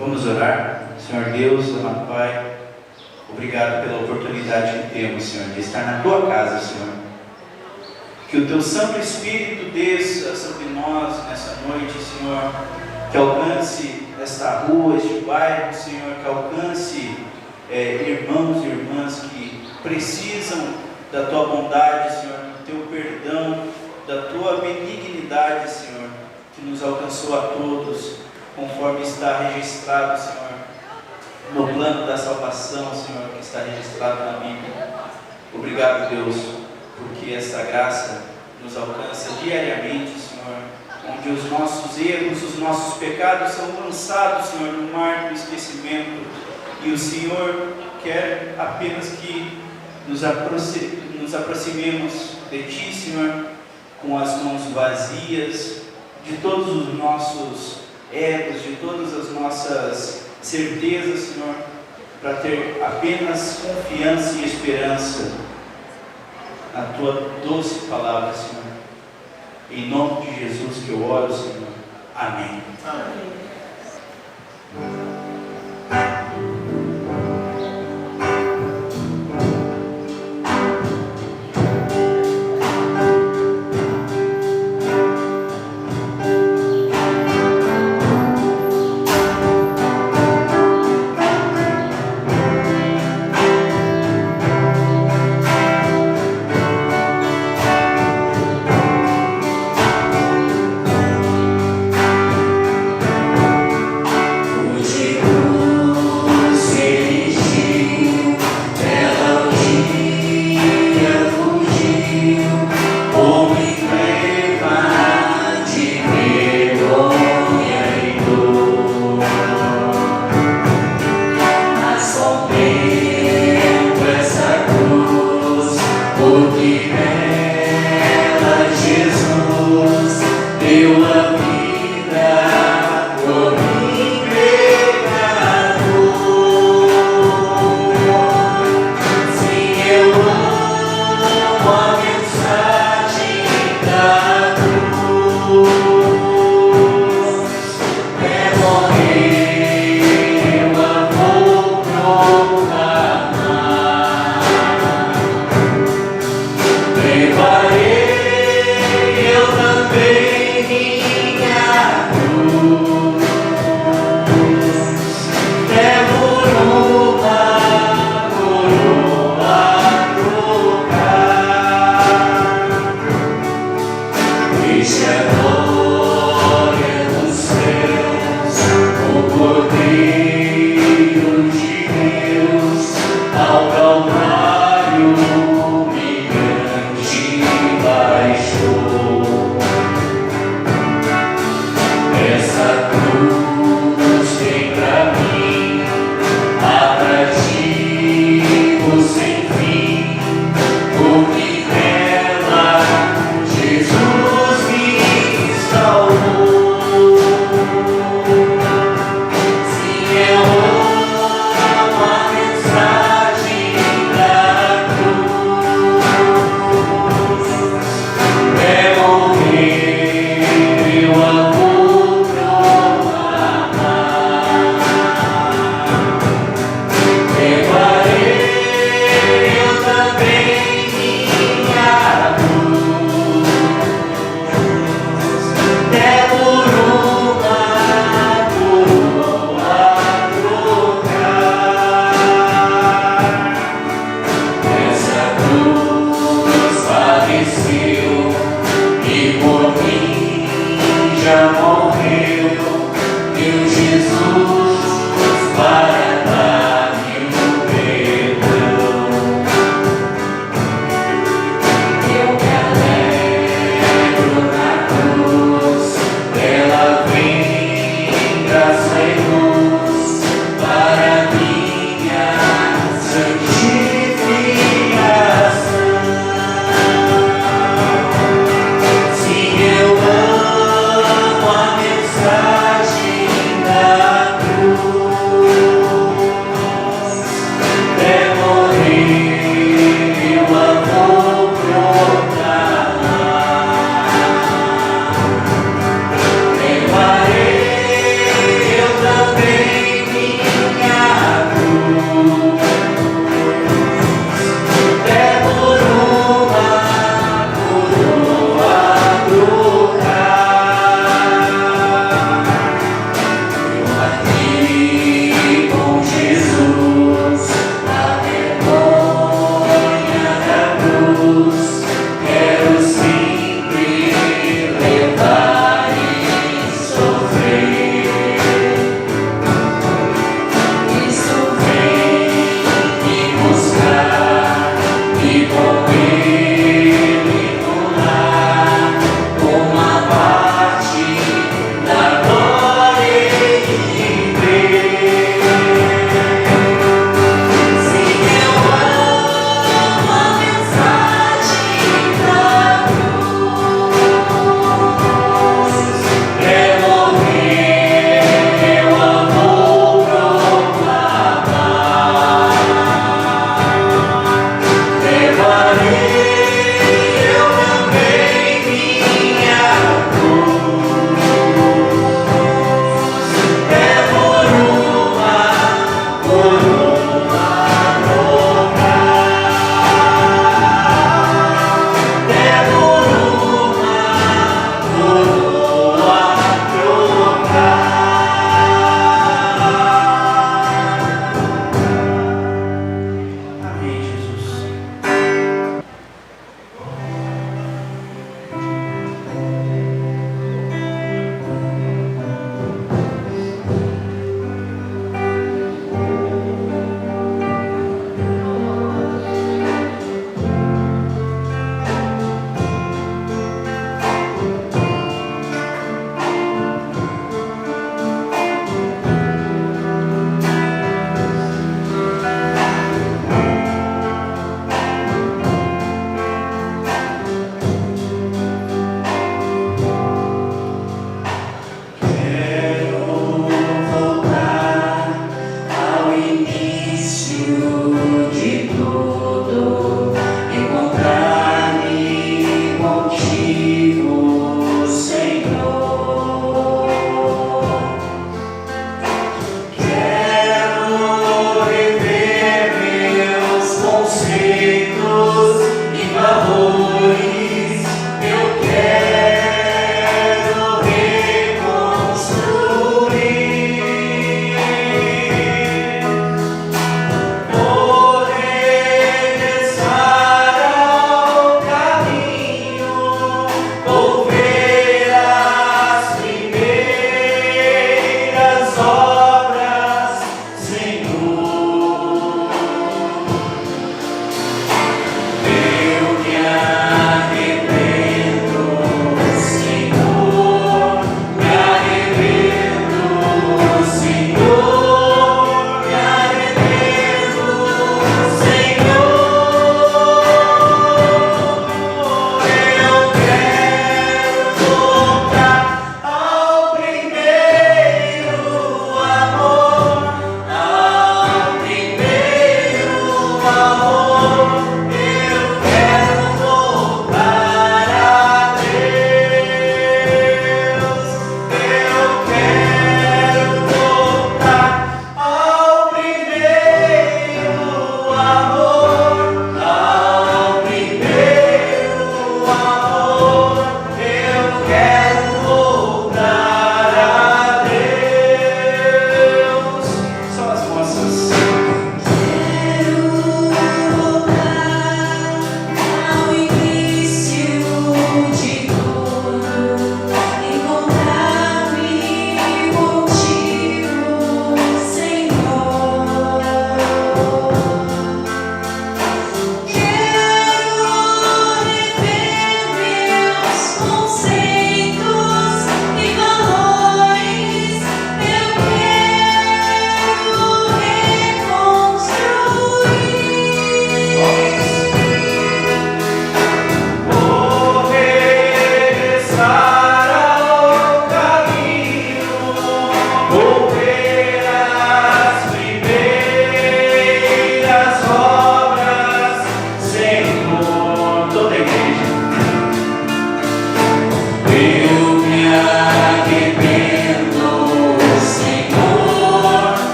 Vamos orar. Senhor Deus, amado Pai, obrigado pela oportunidade que temos, Senhor, de estar na Tua casa, Senhor. Que o Teu Santo Espírito desça sobre nós nessa noite, Senhor, que alcance esta rua, este bairro, Senhor, que alcance irmãos e irmãs que precisam da Tua bondade, Senhor, do Teu perdão, da Tua benignidade, Senhor, que nos alcançou a todos, conforme está registrado, Senhor, no plano da salvação, Senhor, que está registrado na Bíblia. Obrigado, Deus, porque essa graça nos alcança diariamente, Senhor, onde os nossos erros, os nossos pecados são lançados, Senhor, no mar do esquecimento, e o Senhor quer apenas que nos aproximemos de Ti, Senhor, com as mãos vazias de todos os nossos egos, de todas as nossas certezas, Senhor, para ter apenas confiança e esperança na Tua doce palavra, Senhor. Em nome de Jesus que eu oro, Senhor. Amém. Amém.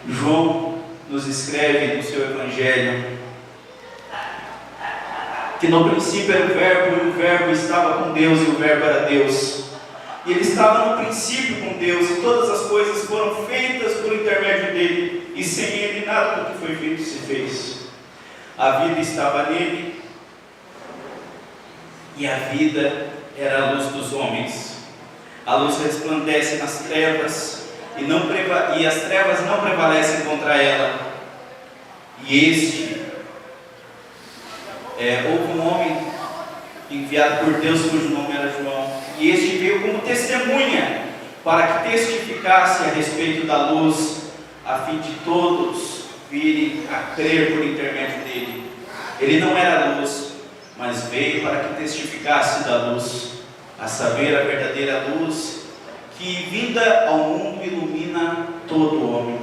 João nos escreve no seu Evangelho que no princípio era o Verbo, e o Verbo estava com Deus, e o Verbo era Deus. E ele estava no princípio com Deus, e todas as coisas foram feitas por intermédio dele, e sem ele nada do que foi feito se fez. A vida estava nele, e a vida era a luz dos homens. A luz resplandece nas trevas, e as trevas não prevalecem contra ela. E houve um homem enviado por Deus, cujo nome era João, e este veio como testemunha, para que testificasse a respeito da luz, a fim de todos virem a crer por intermédio dele. Ele não era luz, mas veio para que testificasse da luz, a saber, a verdadeira luz, que vinda ao mundo ilumina todo homem.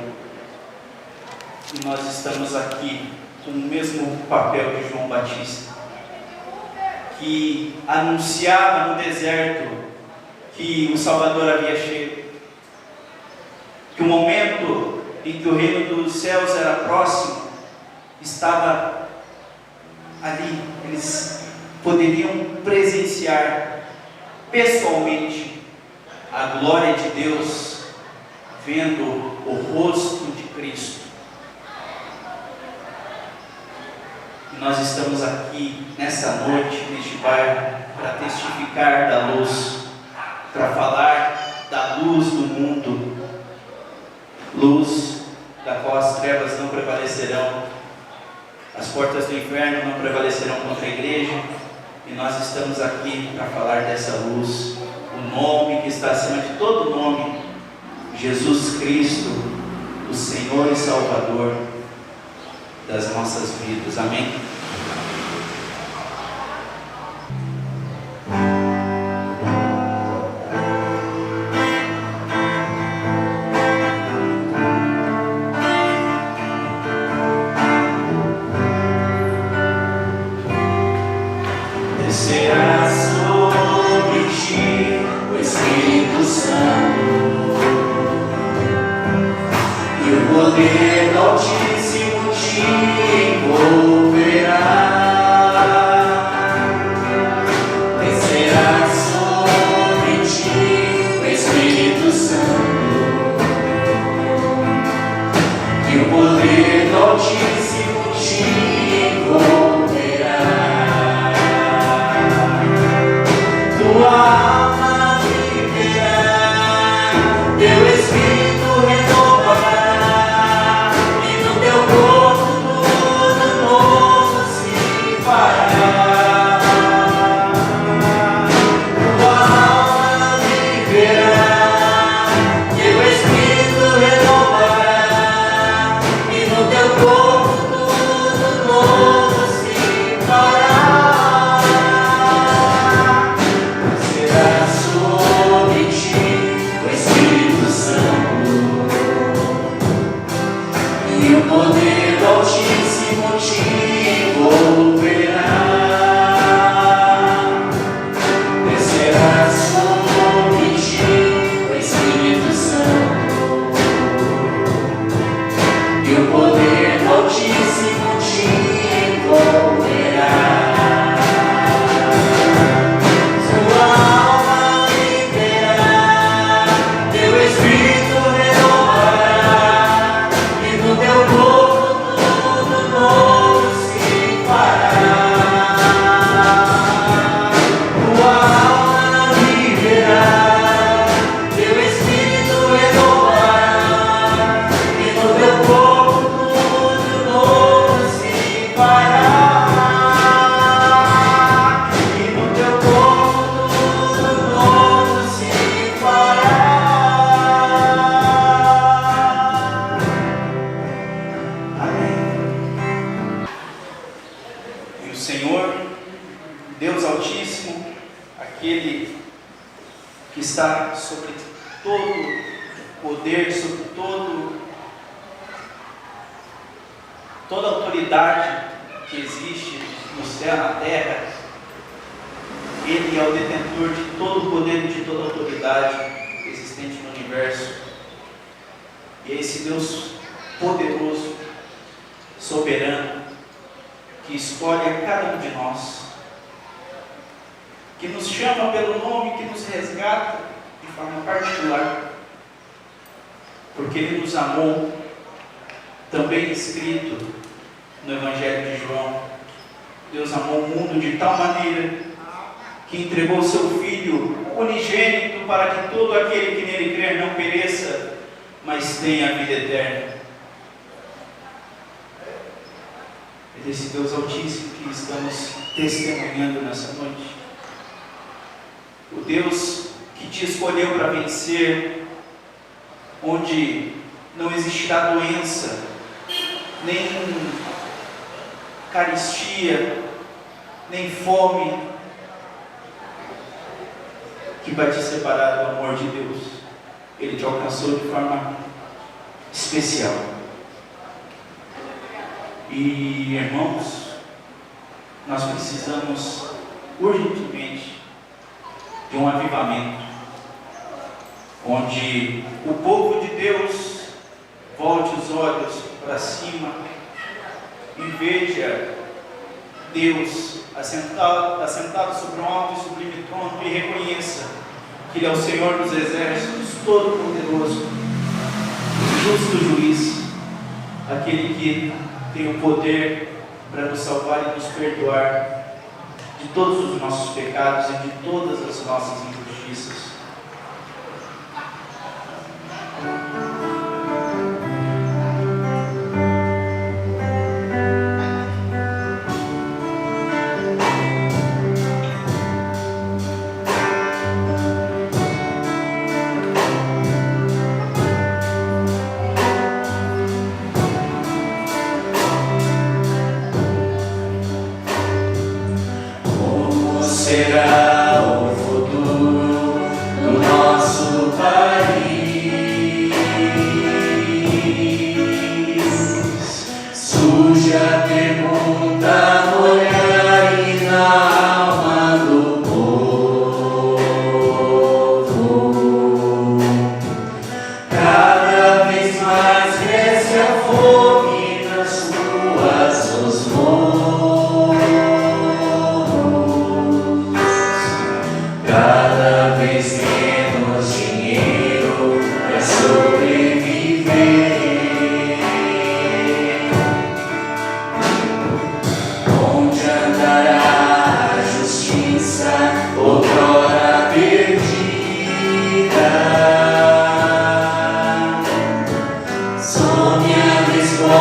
E nós estamos aqui com o mesmo papel de João Batista, que anunciava no deserto que o Salvador havia chegado, que o momento em que o reino dos céus era próximo estava ali. Eles poderiam presenciar pessoalmente a glória de Deus, vendo o rosto de Cristo. E nós estamos aqui nessa noite, neste bairro, para testificar da luz, para falar da luz do mundo, luz da qual as trevas não prevalecerão, as portas do inferno não prevalecerão contra a igreja. E nós estamos aqui para falar dessa luz, o nome que está acima de todo nome, Jesus Cristo, o Senhor e Salvador das nossas vidas. Amém? Descerá sobre ti o Espírito Santo, e o poder do Altíssimo te envolverá. Descerá sobre ti o Espírito Santo, e o poder do Altíssimo te envolverá. Tua alma viverá, teu espírito renovará, e no teu corpo tudo novo se fará. Tua alma viverá, teu espírito renovará, e no teu corpo tudo novo se fará. Sobre ti o Espírito Santo, e o poder do Altíssimo te envolverá. Descerá sobre ti o Espírito Santo, e o poder do Altíssimo te envolverá. Está sobre todo poder, sobre toda autoridade que existe no céu, na terra. Ele é o detentor de todo o poder e de toda a autoridade existente no universo. E é esse Deus poderoso, soberano, que escolhe a cada um de nós, que nos chama pelo nome, que nos resgata de forma particular, porque Ele nos amou, também escrito no Evangelho de João. Deus amou o mundo de tal maneira que entregou seu Filho unigênito para que todo aquele que nele crer não pereça, mas tenha a vida eterna. É desse Deus Altíssimo que estamos testemunhando nessa noite. O Deus que te escolheu para vencer, onde não existirá doença, nem carestia, nem fome, que vai te separar do amor de Deus. Ele te alcançou de forma especial. E, irmãos, nós precisamos urgentemente de um avivamento, onde o povo de Deus volte os olhos para cima e veja Deus assentado sobre um alto e sublime trono, e reconheça que Ele é o Senhor dos exércitos, todo-poderoso, justo juiz, aquele que tem o poder para nos salvar e nos perdoar de todos os nossos pecados e de todas as nossas injustiças. Será o futuro do nosso país? Surge a pergunta no olhar e na alma do povo. Cada vez mais cresce a fome nas ruas dos morros. Cada vez menos dinheiro para sobreviver. Onde andará a justiça, outrora perdida? Some a resposta.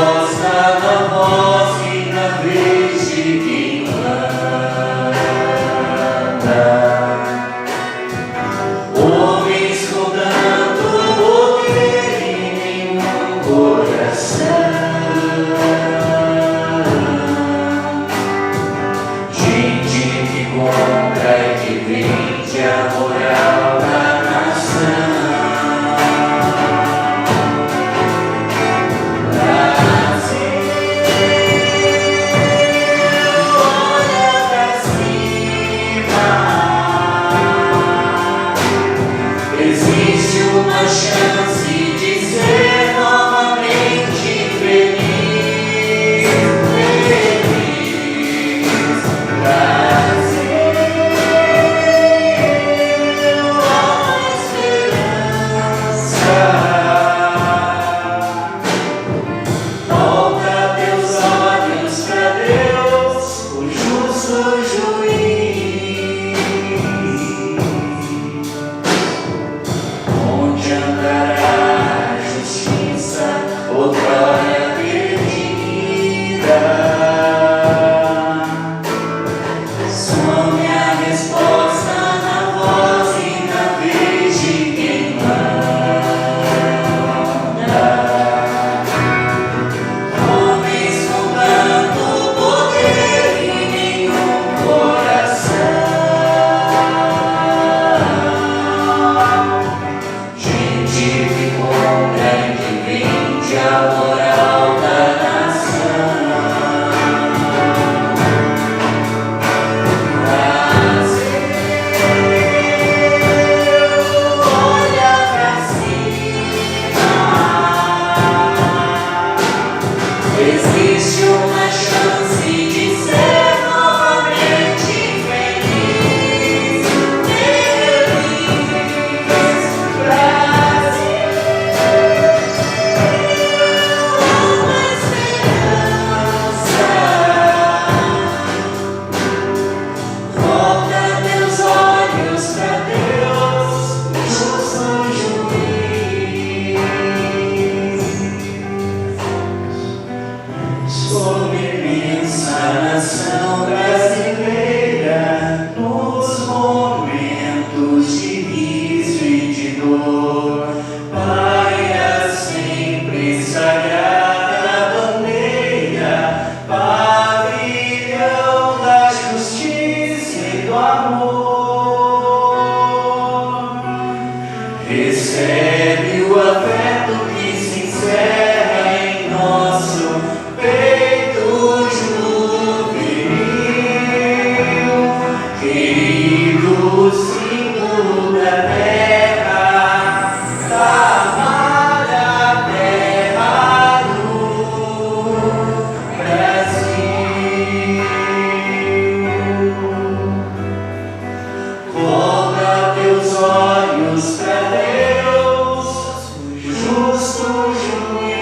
justo juiz.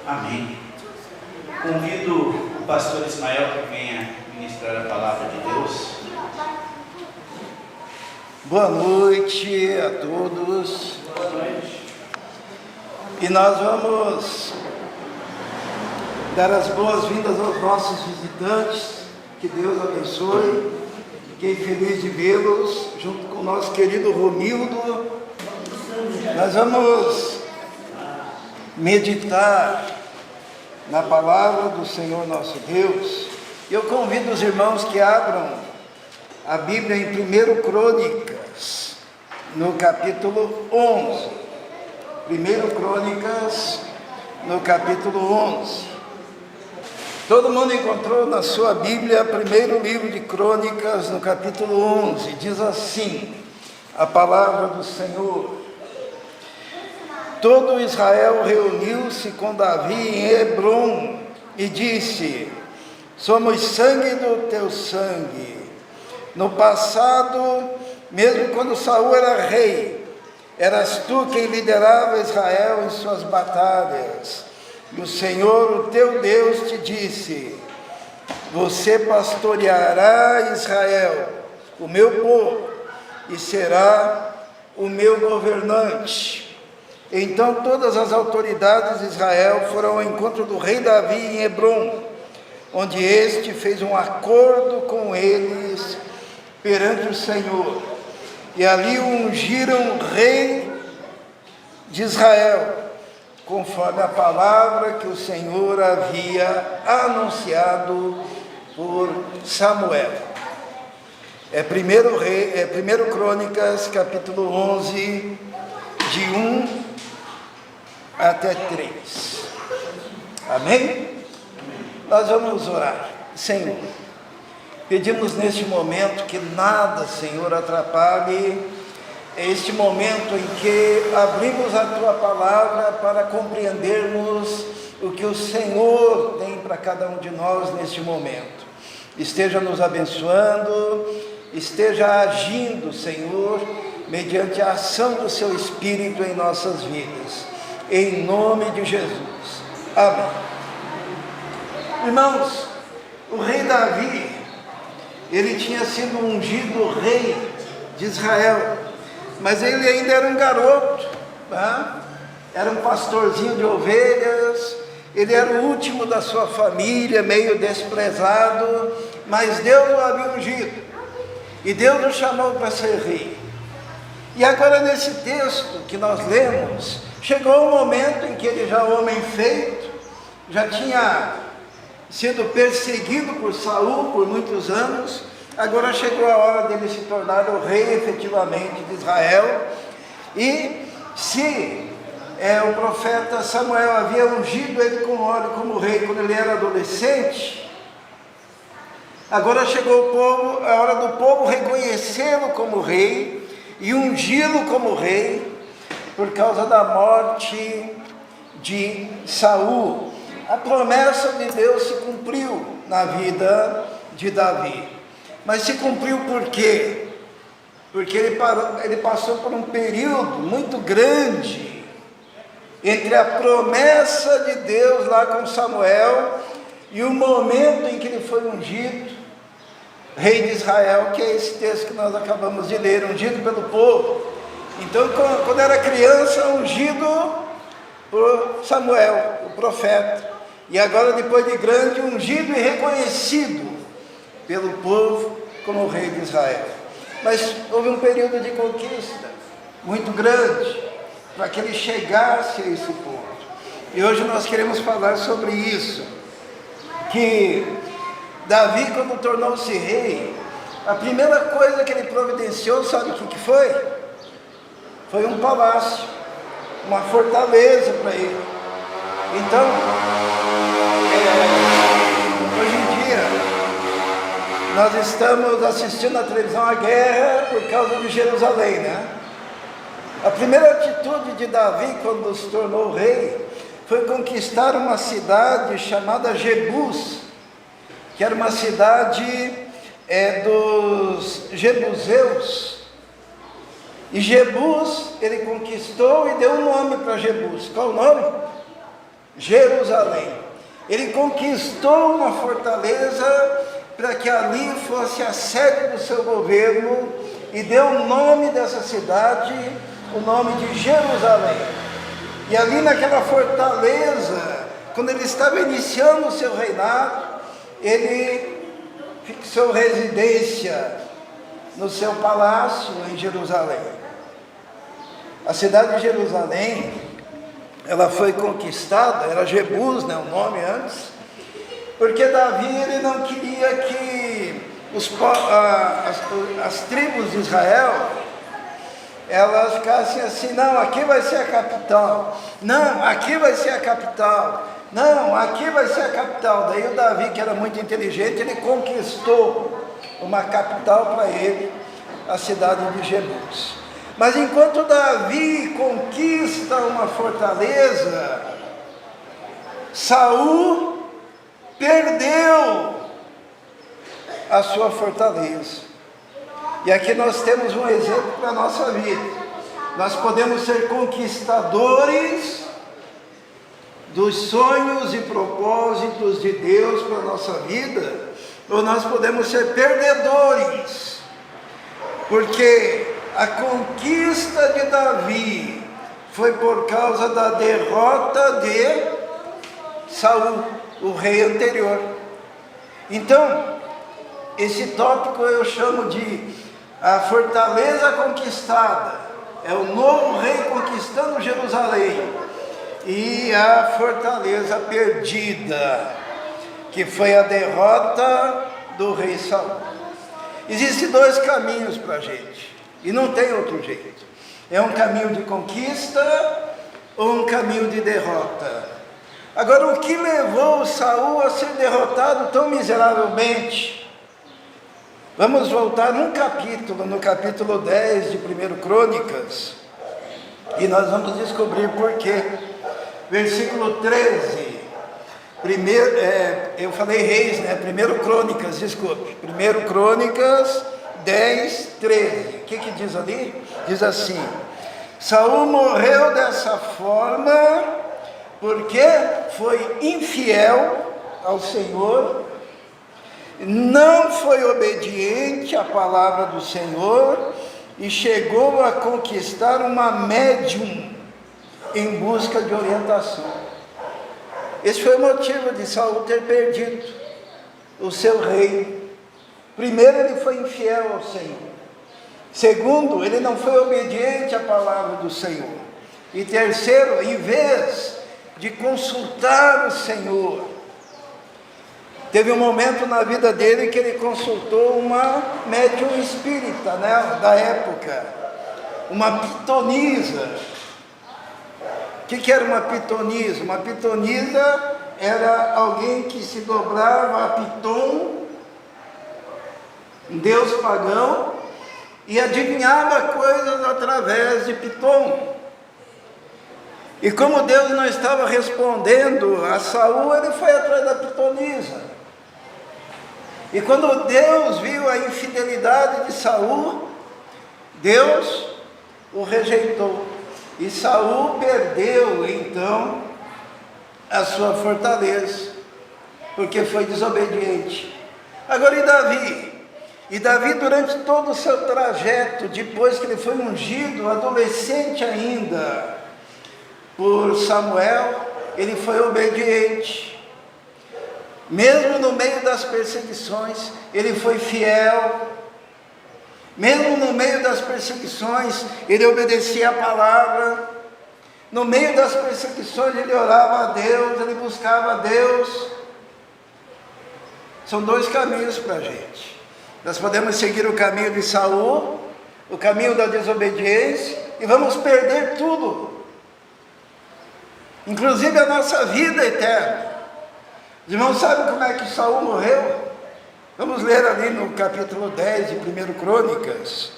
Amém. Convido o pastor Ismael que venha ministrar a palavra de Deus. Boa noite a todos. Boa noite. E nós vamos dar as boas-vindas aos nossos visitantes. Que Deus abençoe. Fiquei feliz de vê-los junto com o nosso querido Romildo. Nós vamos meditar na palavra do Senhor nosso Deus. Eu convido os irmãos que abram a Bíblia em 1 Crônicas, no capítulo 11. 1 Crônicas, no capítulo 11. Todo mundo encontrou na sua Bíblia, primeiro livro de Crônicas, no capítulo 11. Diz assim, a palavra do Senhor. Todo Israel reuniu-se com Davi em Hebrom e disse: somos sangue do teu sangue. No passado, mesmo quando Saul era rei, eras tu quem liderava Israel em suas batalhas. E o Senhor, o teu Deus, te disse: você pastoreará Israel, o meu povo, e será o meu governante. Então todas as autoridades de Israel foram ao encontro do rei Davi em Hebrom, onde este fez um acordo com eles perante o Senhor. E ali o ungiram rei de Israel, conforme a palavra que o Senhor havia anunciado por Samuel. É 1 Crônicas, capítulo 11, de 1 até 3. Amém? Nós vamos orar. Senhor, pedimos neste momento que nada, Senhor, atrapalhe este momento em que abrimos a Tua palavra para compreendermos o que o Senhor tem para cada um de nós neste momento. Esteja nos abençoando, esteja agindo, Senhor, mediante a ação do Seu Espírito em nossas vidas. Em nome de Jesus. Amém. Irmãos, o rei Davi, ele tinha sido ungido rei de Israel, mas ele ainda era um garoto, tá? Era um pastorzinho de ovelhas, ele era o último da sua família, meio desprezado, mas Deus o havia ungido, e Deus o chamou para ser rei. E agora nesse texto que nós lemos, chegou o momento em que ele já homem feito, já tinha sido perseguido por Saul por muitos anos, agora chegou a hora dele se tornar o rei efetivamente de Israel. E se o profeta Samuel havia ungido ele com óleo como rei quando ele era adolescente, agora chegou a hora do povo reconhecê-lo como rei e ungí-lo como rei, por causa da morte de Saul. A promessa de Deus se cumpriu na vida de Davi. Mas se cumpriu por quê? Porque ele passou por um período muito grande entre a promessa de Deus lá com Samuel e o momento em que ele foi ungido rei de Israel, que é esse texto que nós acabamos de ler, ungido pelo povo. Então, quando era criança, ungido por Samuel, o profeta, e agora depois de grande, ungido e reconhecido pelo povo como rei de Israel. Mas houve um período de conquista muito grande para que ele chegasse a esse ponto. E hoje nós queremos falar sobre isso, que Davi, quando tornou-se rei, a primeira coisa que ele providenciou, sabe o que foi? Foi um palácio, uma fortaleza para ele. Então, hoje em dia, Nós estamos assistindo à televisão a guerra por causa de Jerusalém, né? A primeira atitude de Davi quando se tornou rei foi conquistar uma cidade chamada Jebus, que era uma cidade dos Jebuseus. E Jebus ele conquistou e deu um nome para Jebus. Qual o nome? Jerusalém. Ele conquistou uma fortaleza para que ali fosse a sede do seu governo e deu o nome dessa cidade, o nome de Jerusalém. E ali naquela fortaleza, quando ele estava iniciando o seu reinado, ele fixou residência no seu palácio em Jerusalém. A cidade de Jerusalém, ela foi conquistada, era Jebus, né, o nome antes, porque Davi ele não queria que as tribos de Israel, elas ficassem assim, não, aqui vai ser a capital, não, aqui vai ser a capital, não, aqui vai ser a capital. Daí o Davi, que era muito inteligente, ele conquistou uma capital para ele, a cidade de Jebus. Mas enquanto Davi conquista uma fortaleza, Saul perdeu a sua fortaleza. E aqui nós temos um exemplo para a nossa vida. Nós podemos ser conquistadores dos sonhos e propósitos de Deus para a nossa vida, ou nós podemos ser perdedores, porque a conquista de Davi foi por causa da derrota de Saul, o rei anterior. Então, esse tópico eu chamo de a fortaleza conquistada. É o novo rei conquistando Jerusalém. E a fortaleza perdida, que foi a derrota do rei Saul. Existem dois caminhos para a gente, e não tem outro jeito. É um caminho de conquista ou um caminho de derrota. Agora, o que levou Saul a ser derrotado tão miseravelmente? Vamos voltar um capítulo, no capítulo 10 de 1 Crônicas, e nós vamos descobrir por quê. Versículo 13, eu falei Reis, né? 1 Crônicas, desculpe. 1 Crônicas 10, 13. O que diz ali? Diz assim: Saul morreu dessa forma porque foi infiel ao Senhor, não foi obediente à palavra do Senhor e chegou a conquistar uma médium em busca de orientação. Esse foi o motivo de Saul ter perdido o seu reino. Primeiro, ele foi infiel ao Senhor. Segundo, ele não foi obediente à palavra do Senhor. E terceiro, em vez de consultar o Senhor, teve um momento na vida dele que ele consultou uma médium espírita, né, da época, uma pitonisa. O que era uma pitonisa? Uma pitonisa era alguém que se dobrava a Piton, um deus pagão, e adivinhava coisas através de Piton. E como Deus não estava respondendo a Saul, ele foi atrás da pitonisa. E quando Deus viu a infidelidade de Saul, Deus o rejeitou. E Saul perdeu, então, a sua fortaleza, porque foi desobediente. Agora, e Davi? E Davi, durante todo o seu trajeto, depois que ele foi ungido, adolescente ainda, por Samuel, ele foi obediente. Mesmo no meio das perseguições, ele foi fiel. Mesmo no meio das perseguições, ele obedecia a palavra. No meio das perseguições, ele orava a Deus, ele buscava a Deus. São dois caminhos para a gente. Nós podemos seguir o caminho de Saul, o caminho da desobediência, e vamos perder tudo, inclusive a nossa vida eterna. Os irmãos sabem como é que Saul morreu? Vamos ler ali no capítulo 10 de 1 Crônicas,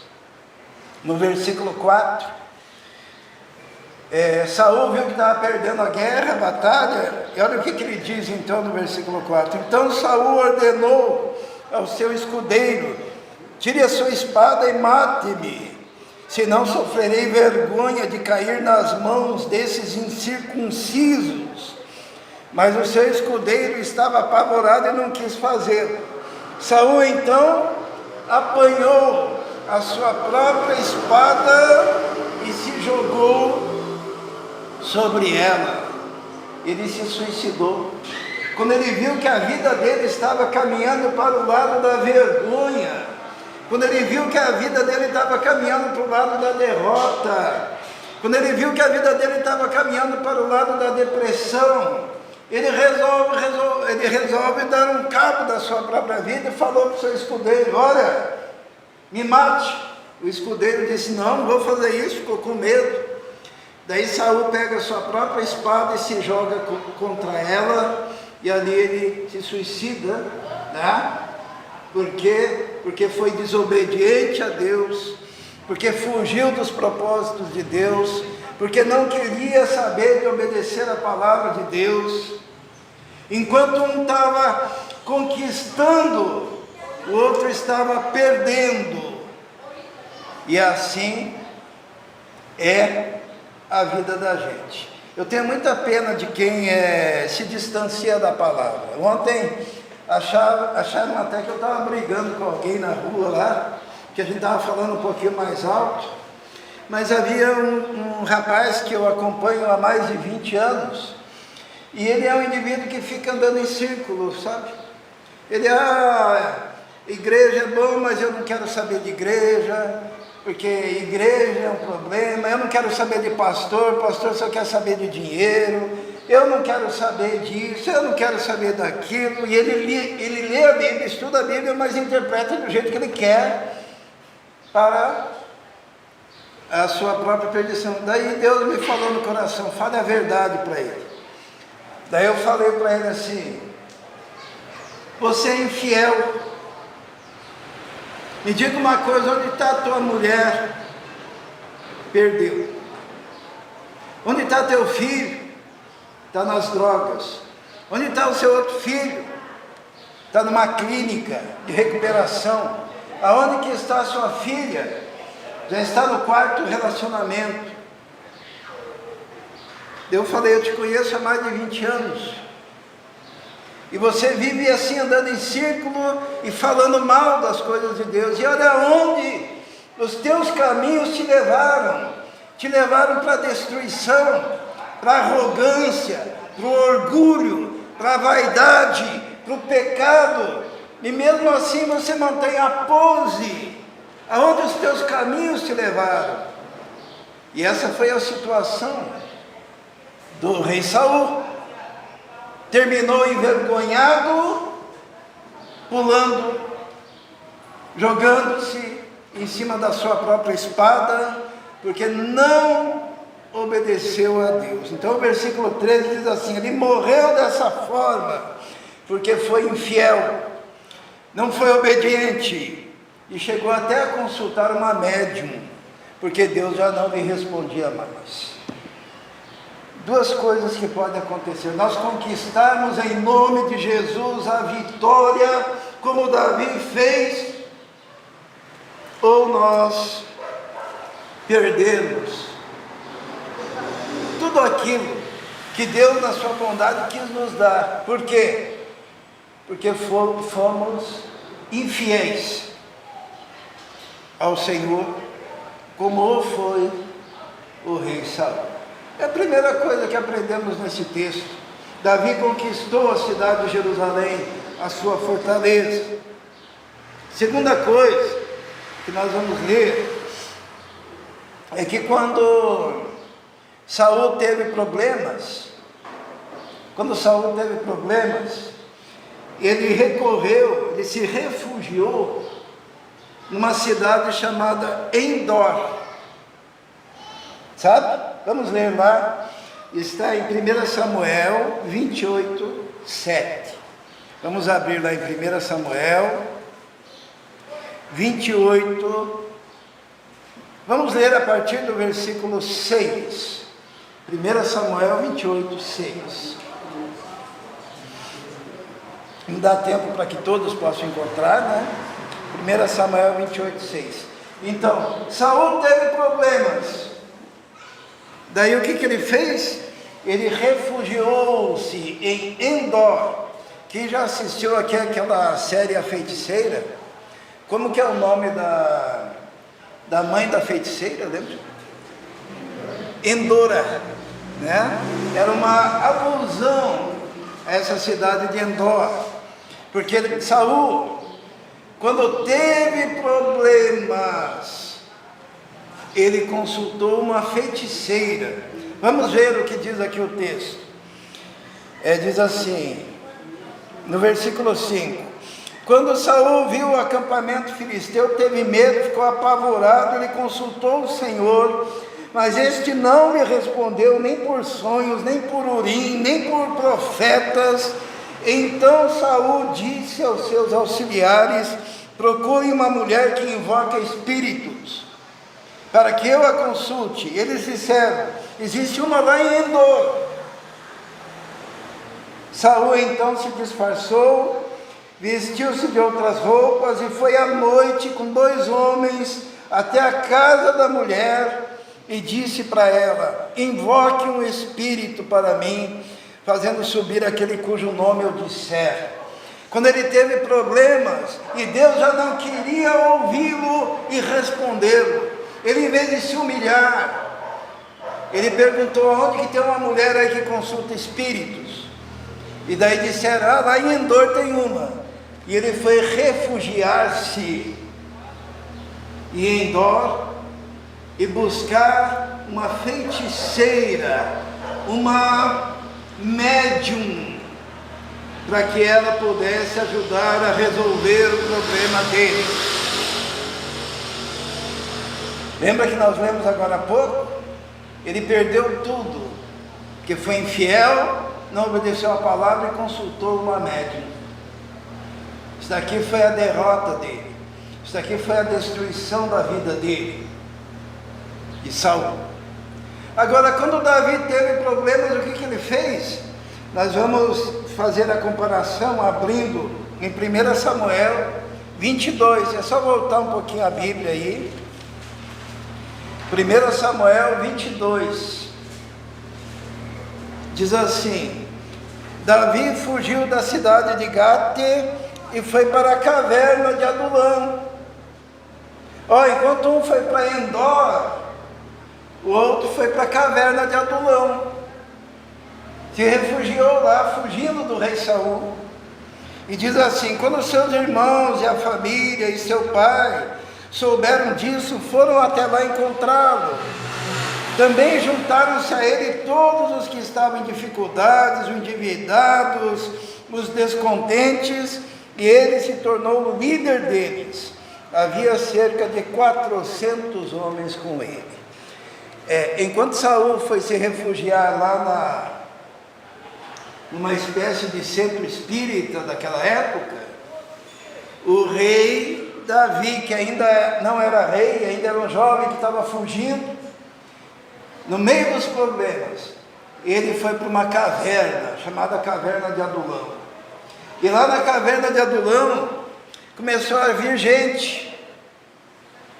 no versículo 4. Saul viu que estava perdendo a guerra, a batalha, e olha o que ele diz então no versículo 4. Então Saul ordenou ao seu escudeiro: tire a sua espada e mate-me, senão sofrerei vergonha de cair nas mãos desses incircuncisos. Mas o seu escudeiro estava apavorado e não quis fazer. Saul então apanhou a sua própria espada e se jogou sobre ela. Ele se suicidou. Quando ele viu que a vida dele estava caminhando para o lado da vergonha, quando ele viu que a vida dele estava caminhando para o lado da derrota, quando ele viu que a vida dele estava caminhando para o lado da depressão, ele resolve dar um cabo da sua própria vida e falou para o seu escudeiro: olha, me mate. O escudeiro disse: não vou fazer isso, ficou com medo. Daí Saul pega a sua própria espada e se joga contra ela, e ali ele se suicida, né? Porque foi desobediente a Deus, porque fugiu dos propósitos de Deus, porque não queria saber de obedecer a palavra de Deus. Enquanto um estava conquistando, o outro estava perdendo. E assim é a vida da gente. Eu tenho muita pena de quem se distancia da palavra. Ontem acharam até que eu estava brigando com alguém na rua lá, que a gente estava falando um pouquinho mais alto, mas havia um rapaz que eu acompanho há mais de 20 anos, e ele é um indivíduo que fica andando em círculo, sabe? Ele, igreja é bom, mas eu não quero saber de igreja, porque igreja é um problema, eu não quero saber de pastor só quer saber de dinheiro, eu não quero saber disso, eu não quero saber daquilo. E ele lê a Bíblia, estuda a Bíblia, mas interpreta do jeito que ele quer, para a sua própria perdição. Daí Deus me falou no coração: fale a verdade para ele. Daí eu falei para ele assim: você é infiel. Me diga uma coisa, onde está a tua mulher? Perdeu. Onde está teu filho? Está nas drogas. Onde está o seu outro filho? Está numa clínica de recuperação. Aonde que está a sua filha? Já está no quarto relacionamento. Eu falei: eu te conheço há mais de 20 anos. E você vive assim, andando em círculo e falando mal das coisas de Deus. E olha onde os teus caminhos te levaram. Te levaram para a destruição, para a arrogância, para o orgulho, para a vaidade, para o pecado. E mesmo assim você mantém a pose aonde os teus caminhos te levaram. E essa foi a situação do rei Saul. Terminou envergonhado, pulando, jogando-se em cima da sua própria espada, porque não obedeceu a Deus. Então o versículo 13 diz assim: ele morreu dessa forma, porque foi infiel, não foi obediente, e chegou até a consultar uma médium, porque Deus já não lhe respondia mais. Duas coisas que podem acontecer: nós conquistarmos em nome de Jesus a vitória, como Davi fez, ou nós perdermos tudo aquilo que Deus, na sua bondade, quis nos dar. Por quê? Porque fomos infiéis ao Senhor, como foi o rei Saul. É a primeira coisa que aprendemos nesse texto. Davi conquistou a cidade de Jerusalém, a sua fortaleza. Segunda coisa que nós vamos ler é que quando Saul teve problemas, ele se refugiou numa cidade chamada Endor. Sabe? Vamos ler lá, está em 1 Samuel 28, 7. Vamos abrir lá em 1 Samuel 28. Vamos ler a partir do versículo 6. 1 Samuel 28, 6. Não dá tempo para que todos possam encontrar, né? 1 Samuel 28, 6. Então, Saul teve problemas. Daí o que ele fez? Ele refugiou-se em Endor. Quem já assistiu aqui aquela série A Feiticeira? Como que é o nome da mãe da feiticeira, lembra? Endora, né? Era uma alusão a essa cidade de Endor. Porque Saul, quando teve problemas, ele consultou uma feiticeira. Vamos ver o que diz aqui o texto. Diz assim, no versículo 5: quando Saul viu o acampamento filisteu, teve medo, ficou apavorado, ele consultou o Senhor, mas este não lhe respondeu, nem por sonhos, nem por urim, nem por profetas. Então Saul disse aos seus auxiliares: procurem uma mulher que invoca espíritos, para que eu a consulte. Eles disseram: existe uma lá em Endor. Saul então se disfarçou, vestiu-se de outras roupas e foi à noite com 2 homens até a casa da mulher e disse para ela: invoque um espírito para mim, fazendo subir aquele cujo nome eu disser. Quando ele teve problemas e Deus já não queria ouvi-lo e respondê-lo, ele, em vez de se humilhar, ele perguntou: onde que tem uma mulher aí que consulta espíritos? E daí disseram: lá em Endor tem uma. E ele foi refugiar-se em Endor e buscar uma feiticeira, uma médium, para que ela pudesse ajudar a resolver o problema dele. Lembra que nós lemos agora há pouco? Ele perdeu tudo, porque foi infiel, não obedeceu a palavra e consultou uma médium. Isso daqui foi a derrota dele. Isso daqui foi a destruição da vida dele, de Saul. Agora, quando Davi teve problemas, o que ele fez? Nós vamos fazer a comparação abrindo em 1 Samuel 22. É só voltar um pouquinho a Bíblia aí. 1 Samuel 22. Diz assim: Davi fugiu da cidade de Gate e foi para a caverna de Adulão. Enquanto um foi para Endor, o outro foi para a caverna de Adulão. Se refugiou lá, fugindo do rei Saul. E diz assim: quando seus irmãos e a família e seu pai souberam disso, foram até lá encontrá-lo. Também juntaram-se a ele todos os que estavam em dificuldades, os endividados, os descontentes, e ele se tornou o líder deles. Havia cerca de 400 homens com ele. Enquanto Saul foi se refugiar lá numa espécie de centro espírita daquela época, o rei Davi, que ainda não era rei, ainda era um jovem que estava fugindo, no meio dos problemas, ele foi para uma caverna, chamada Caverna de Adulão. E lá na Caverna de Adulão, começou a vir gente.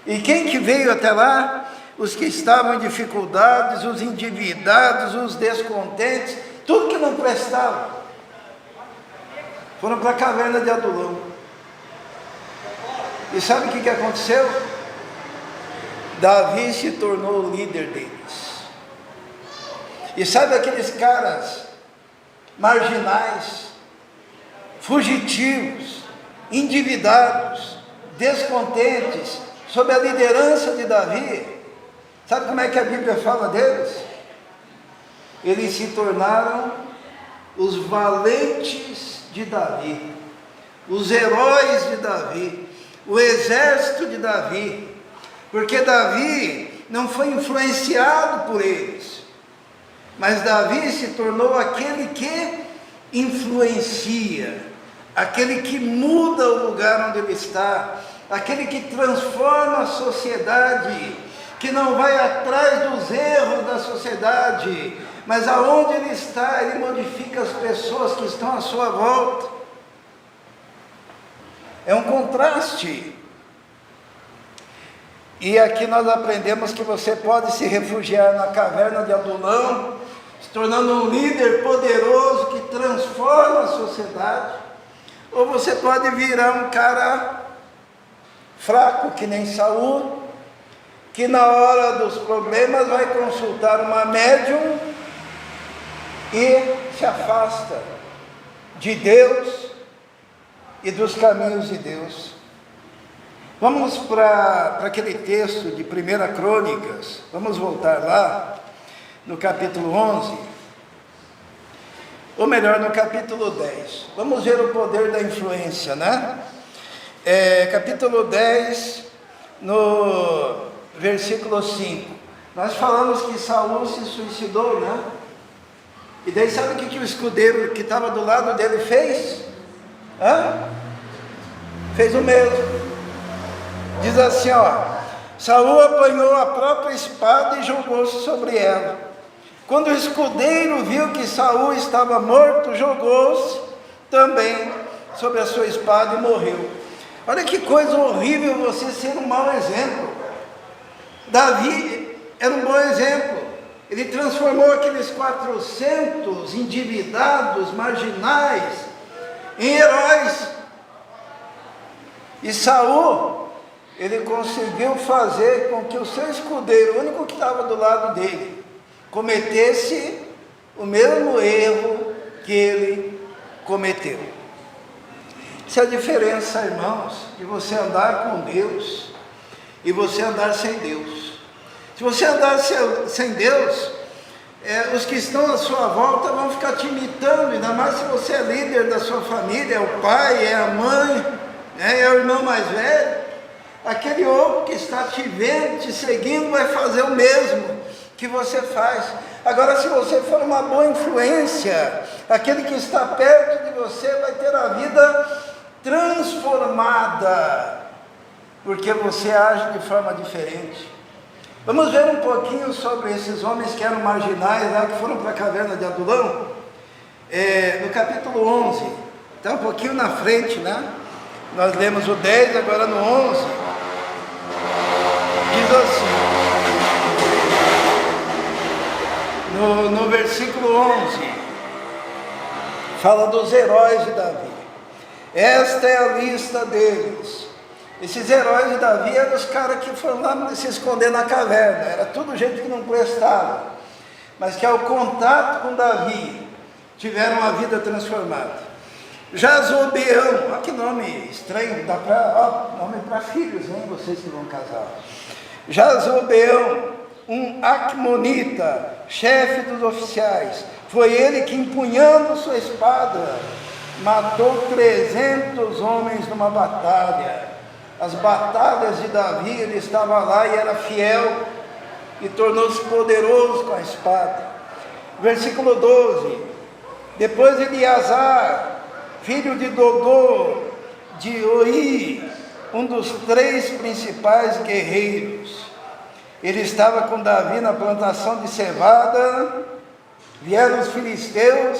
E quem que veio até lá? Os que estavam em dificuldades, os endividados, os descontentes, tudo que não prestava. Foram para a Caverna de Adulão. E sabe o que aconteceu? Davi se tornou o líder deles. E sabe aqueles caras marginais, fugitivos, endividados, descontentes, sob a liderança de Davi? Sabe como é que a Bíblia fala deles? Eles se tornaram os valentes de Davi, os heróis de Davi, o exército de Davi, porque Davi não foi influenciado por eles, mas Davi se tornou aquele que influencia, aquele que muda o lugar onde ele está, aquele que transforma a sociedade, que não vai atrás dos erros da sociedade, mas aonde ele está, ele modifica as pessoas que estão à sua volta. É um contraste. E aqui nós aprendemos que você pode se refugiar na caverna de Adulão, se tornando um líder poderoso que transforma a sociedade, ou você pode virar um cara fraco que nem Saul, que na hora dos problemas vai consultar uma médium e se afasta de Deus e dos caminhos de Deus. Vamos para aquele texto de 1 Crônicas, vamos voltar lá, no capítulo 11, ou melhor, no capítulo 10. Vamos ver o poder da influência, né? Capítulo 10, no versículo 5. Nós falamos que Saul se suicidou, né? E daí sabe o que o escudeiro que estava do lado dele fez? Fez o mesmo. Diz assim, Saul apanhou a própria espada e jogou-se sobre ela. Quando o escudeiro viu que Saul estava morto, jogou-se também sobre a sua espada e morreu. Olha que coisa horrível você ser um mau exemplo. Davi era um bom exemplo. Ele transformou aqueles 400 endividados, marginais, em heróis. E Saul, ele conseguiu fazer com que o seu escudeiro, o único que estava do lado dele, cometesse o mesmo erro que ele cometeu. Essa é a diferença, irmãos, de você andar com Deus e você andar sem Deus. Se você andar sem Deus, os que estão à sua volta vão ficar te imitando, ainda mais se você é líder da sua família, é o pai, é a mãe, é o irmão mais velho. Aquele outro que está te vendo, te seguindo, vai fazer o mesmo que você faz. Agora, se você for uma boa influência, aquele que está perto de você vai ter a vida transformada, porque você age de forma diferente. Vamos ver um pouquinho sobre esses homens que eram marginais, lá que foram para a caverna de Adulão, no capítulo 11, está um pouquinho na frente, né? Nós lemos o 10, agora no 11, diz assim, no versículo 11, fala dos heróis de Davi. Esta é a lista deles. Esses heróis de Davi eram os caras que foram lá se esconder na caverna, era tudo gente que não prestava, mas que ao contato com Davi, tiveram a vida transformada. Jazobeão, olha que nome estranho, dá para, nome para filhos, hein, vocês que vão casar. Jazobeão, um Acmonita, chefe dos oficiais, foi ele que, empunhando sua espada, matou 300 homens numa batalha. As batalhas de Davi, ele estava lá e era fiel, e tornou-se poderoso com a espada. Versículo 12, depois Eleazar, filho de Dodô, de Oi, um dos 3 principais guerreiros. Ele estava com Davi na plantação de cevada, vieram os filisteus,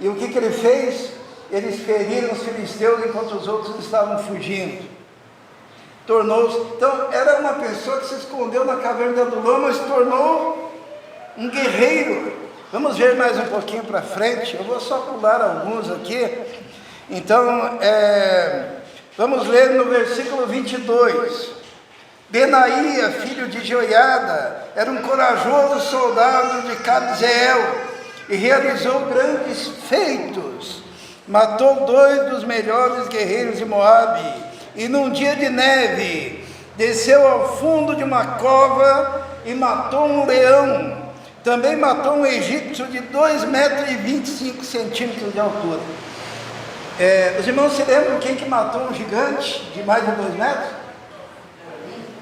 e o que ele fez? Eles feriram os filisteus enquanto os outros estavam fugindo. Tornou-se, então era uma pessoa que se escondeu na caverna de Adulão, mas tornou um guerreiro. Vamos ver mais um pouquinho para frente, eu vou só pular alguns aqui. Então, vamos ler no versículo 22. Benaía, filho de Joiada, era um corajoso soldado de Cabzeel e realizou grandes feitos. Matou 2 dos melhores guerreiros de Moabe, e num dia de neve, desceu ao fundo de uma cova e matou um leão. Também matou um egípcio de 2,25 metros de altura. Os irmãos se lembram quem que matou um gigante de mais de 2 metros?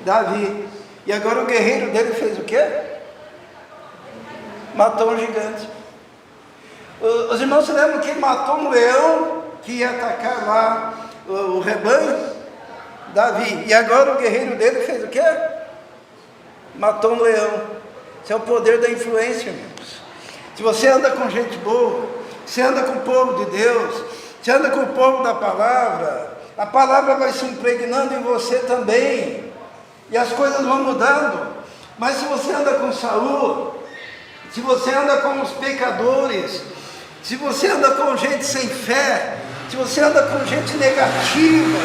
Davi. E agora o guerreiro dele fez o quê? Matou um gigante. Os irmãos se lembram que matou um leão que ia atacar lá o rebanho, Davi. E agora o guerreiro dele fez o quê? Matou um leão. Esse é o poder da influência, irmãos. Se você anda com gente boa, você anda com o povo de Deus, você anda com o povo da palavra, a palavra vai se impregnando em você também, e as coisas vão mudando. Mas se você anda com Saul, se você anda com os pecadores, se você anda com gente sem fé, se você anda com gente negativa,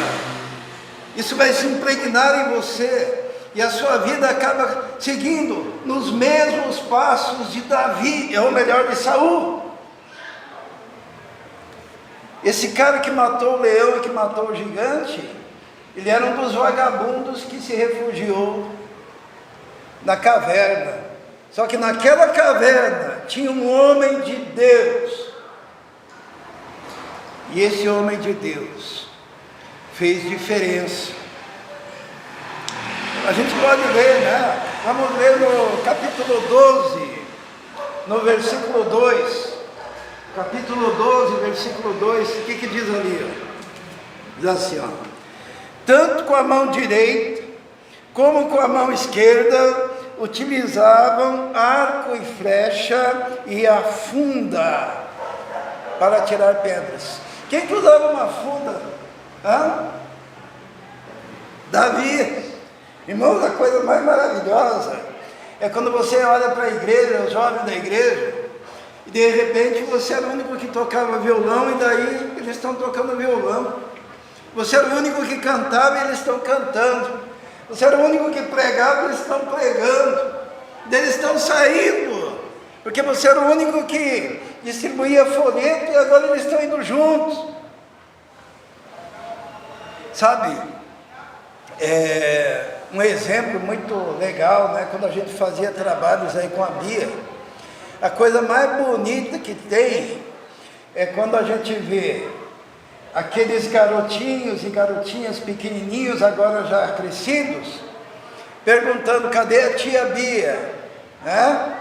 isso vai se impregnar em você, e a sua vida acaba seguindo nos mesmos passos de Davi, ou melhor, de Saul. Esse cara que matou o leão e que matou o gigante, ele era um dos vagabundos que se refugiou na caverna. Só que naquela caverna tinha um homem de Deus. E esse homem de Deus fez diferença. A gente pode ler, né? Vamos ler no capítulo 12, no versículo 2. Capítulo 12, versículo 2, o que diz ali? Diz assim, ó: tanto com a mão direita, como com a mão esquerda, utilizavam arco e flecha e a funda para tirar pedras. Quem que usava uma funda? Davi. Irmãos, a coisa mais maravilhosa é quando você olha para a igreja, os jovens da igreja, e de repente você era o único que tocava violão, e daí eles estão tocando violão. Você era o único que cantava, e eles estão cantando. Você era o único que pregava, eles estão pregando. Eles estão saindo, porque você era o único que distribuía folheto, e agora eles estão indo juntos. Sabe, um exemplo muito legal, né? Quando a gente fazia trabalhos aí com a Bia, a coisa mais bonita que tem é quando a gente vê aqueles garotinhos e garotinhas pequenininhos, agora já crescidos, perguntando: cadê a tia Bia? Né?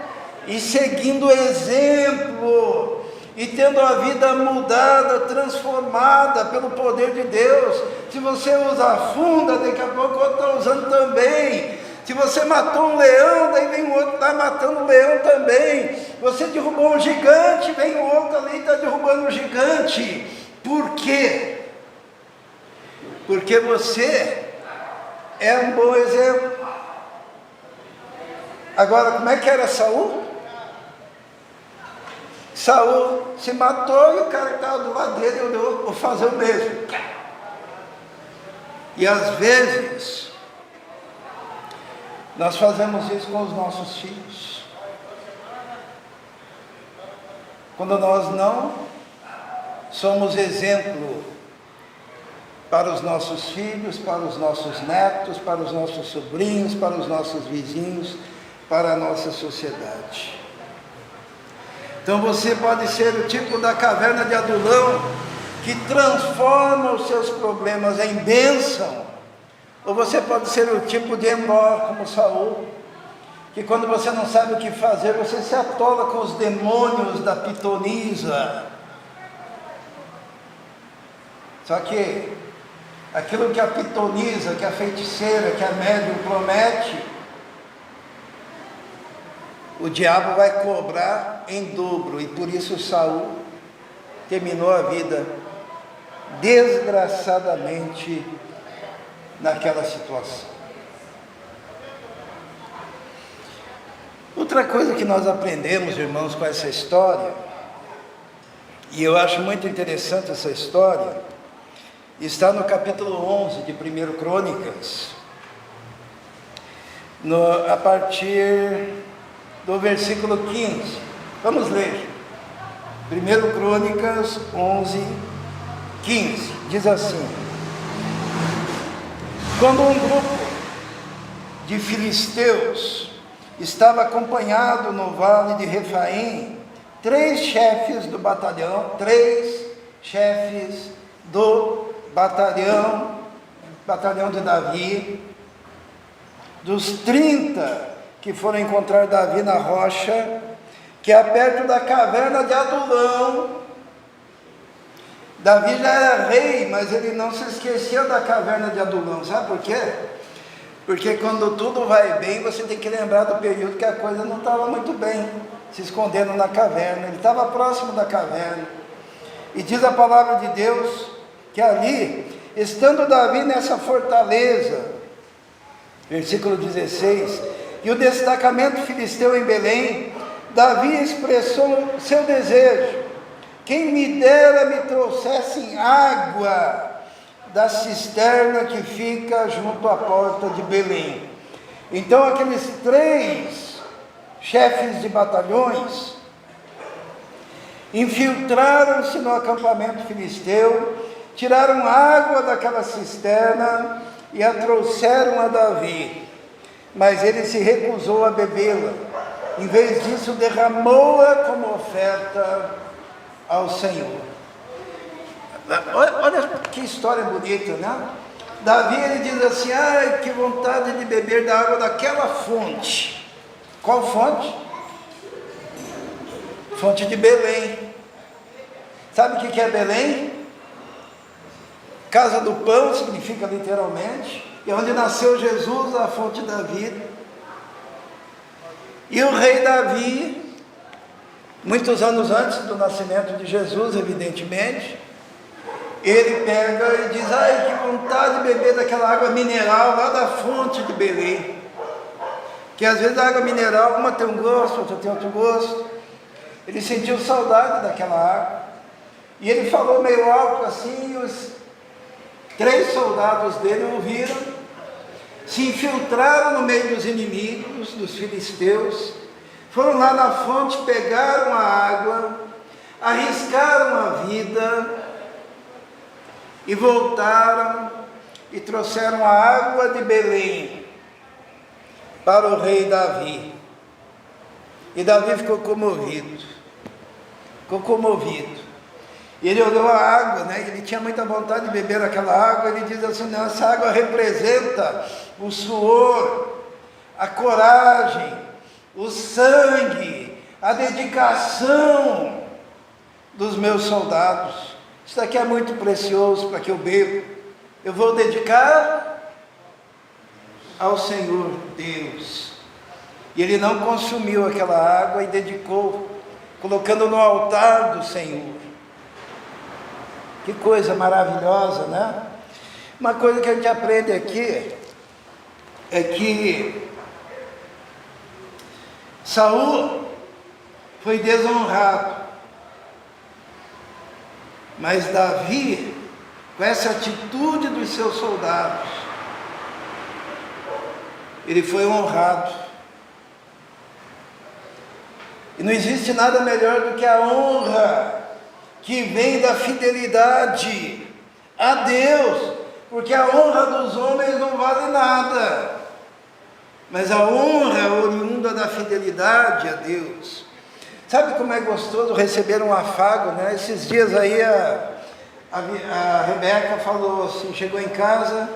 E seguindo o exemplo, e tendo a vida mudada, transformada pelo poder de Deus. Se você usa a funda, daqui a pouco o outro está usando também. Se você matou um leão, daí vem o outro está matando um leão também. Você derrubou um gigante, vem o outro ali e está derrubando um gigante. Por quê? Porque você é um bom exemplo. Agora, como é que era Saul? Saul se matou, e o cara que estava do lado dele olhou: vou fazer o mesmo. E às vezes nós fazemos isso com os nossos filhos. Quando nós não somos exemplo para os nossos filhos, para os nossos netos, para os nossos sobrinhos, para os nossos vizinhos, para a nossa sociedade. Então você pode ser o tipo da caverna de Adulão, que transforma os seus problemas em bênção, ou você pode ser o tipo de Endor, como Saul, que quando você não sabe o que fazer, você se atola com os demônios da pitonisa. Só que aquilo que a pitonisa, que a feiticeira, que a médium promete, o diabo vai cobrar em dobro. E por isso Saul terminou a vida desgraçadamente naquela situação. Outra coisa que nós aprendemos, irmãos, com essa história, e eu acho muito interessante essa história, está no capítulo 11 de 1 Crônicas, a partir do versículo 15. Vamos ler. 1 Crônicas 11, 15. Diz assim: quando um grupo de filisteus estava acompanhado no vale de Refaim, 3 chefes do batalhão de Davi, dos 30 que foram encontrar Davi na rocha, que é perto da caverna de Adulão, Davi já era rei, mas ele não se esquecia da caverna de Adulão. Sabe por quê? Porque quando tudo vai bem, você tem que lembrar do período que a coisa não estava muito bem, se escondendo na caverna. Ele estava próximo da caverna. E diz a palavra de Deus que ali, estando Davi nessa fortaleza, versículo 16, e o destacamento filisteu em Belém, Davi expressou seu desejo: quem me dera me trouxessem água da cisterna que fica junto à porta de Belém. Então aqueles 3 chefes de batalhões infiltraram-se no acampamento filisteu, tiraram água daquela cisterna e a trouxeram a Davi, mas ele se recusou a bebê-la. Em vez disso, derramou-a como oferta ao Senhor. Olha que história bonita, né? Davi, ele diz assim: ai, que vontade de beber da água daquela fonte. Qual fonte? Fonte de Belém. Sabe o que é Belém? Casa do pão, significa literalmente, e onde nasceu Jesus, a fonte da vida. E o rei Davi, muitos anos antes do nascimento de Jesus, evidentemente, ele pega e diz: ai, que vontade de beber daquela água mineral lá da fonte de Belém. Que às vezes a água mineral, uma tem um gosto, outra tem outro gosto. Ele sentiu saudade daquela água. E ele falou meio alto assim, e os 3 soldados dele ouviram, se infiltraram no meio dos inimigos, dos filisteus, foram lá na fonte, pegaram a água, arriscaram a vida, e voltaram e trouxeram a água de Belém para o rei Davi. E Davi ficou comovido. E ele olhou a água, né? Ele tinha muita vontade de beber aquela água. Ele diz assim: não, essa água representa o suor, a coragem, o sangue, a dedicação dos meus soldados. Isso daqui é muito precioso para que eu beba. Eu vou dedicar ao Senhor Deus. E ele não consumiu aquela água e dedicou, colocando no altar do Senhor. Que coisa maravilhosa, né? Uma coisa que a gente aprende aqui é que Saul foi desonrado, mas Davi, com essa atitude dos seus soldados, ele foi honrado. E não existe nada melhor do que a honra que vem da fidelidade a Deus, porque a honra dos homens não vale nada, mas a honra oriunda da fidelidade a Deus. Sabe como é gostoso receber um afago, né? Esses dias aí a Rebeca falou assim, chegou em casa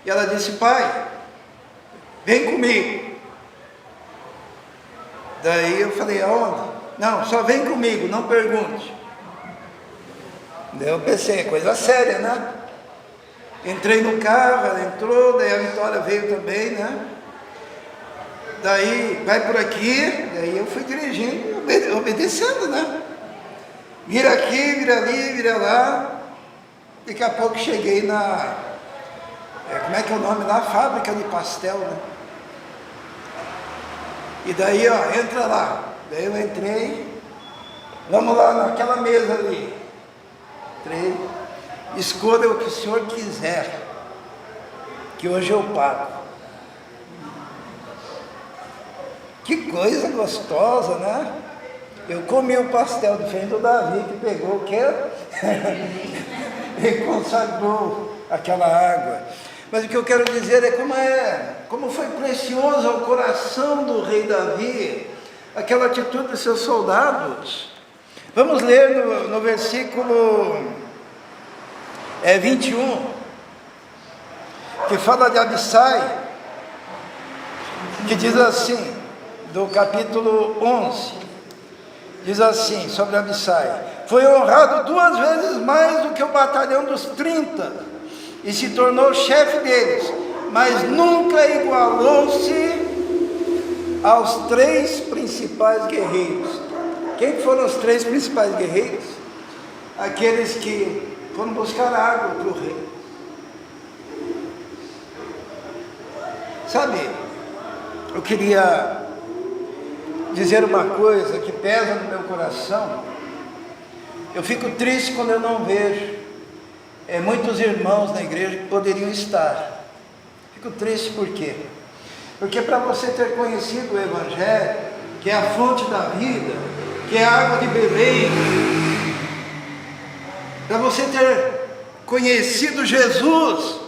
e ela disse: pai, vem comigo. Daí eu falei: aonde? Não, só vem comigo, não pergunte. Daí eu pensei, coisa séria, né? Entrei no carro, ela entrou, daí a Vitória veio também, né? Daí, vai por aqui, daí eu fui dirigindo, obedecendo, né? Vira aqui, vira ali, vira lá. Daqui a pouco cheguei na... como é que é o nome lá? Fábrica de pastel, né? E daí, ó, entra lá. Daí eu entrei, vamos lá naquela mesa ali. Entrei, escolha o que o senhor quiser, que hoje eu pago. Que coisa gostosa, né? Eu comi o pastel diferente do Davi, que pegou o quê? E consagrou aquela água. Mas o que eu quero dizer é como foi precioso ao coração do rei Davi aquela atitude dos seus soldados. Vamos ler no versículo 21, que fala de Abissai, que diz assim, do capítulo 11, diz assim sobre Abissai: foi honrado 2 vezes mais do que o batalhão dos 30 e se tornou chefe deles, mas nunca igualou-se aos 3 principais guerreiros. Quem foram os 3 principais guerreiros? Aqueles que foram buscar água para o rei. Sabe, eu queria dizer uma coisa que pesa no meu coração. Eu fico triste quando eu não vejo muitos irmãos na igreja que poderiam estar. Fico triste por quê? Porque para você ter conhecido o Evangelho, que é a fonte da vida, que é a água de Belém, para você ter conhecido Jesus,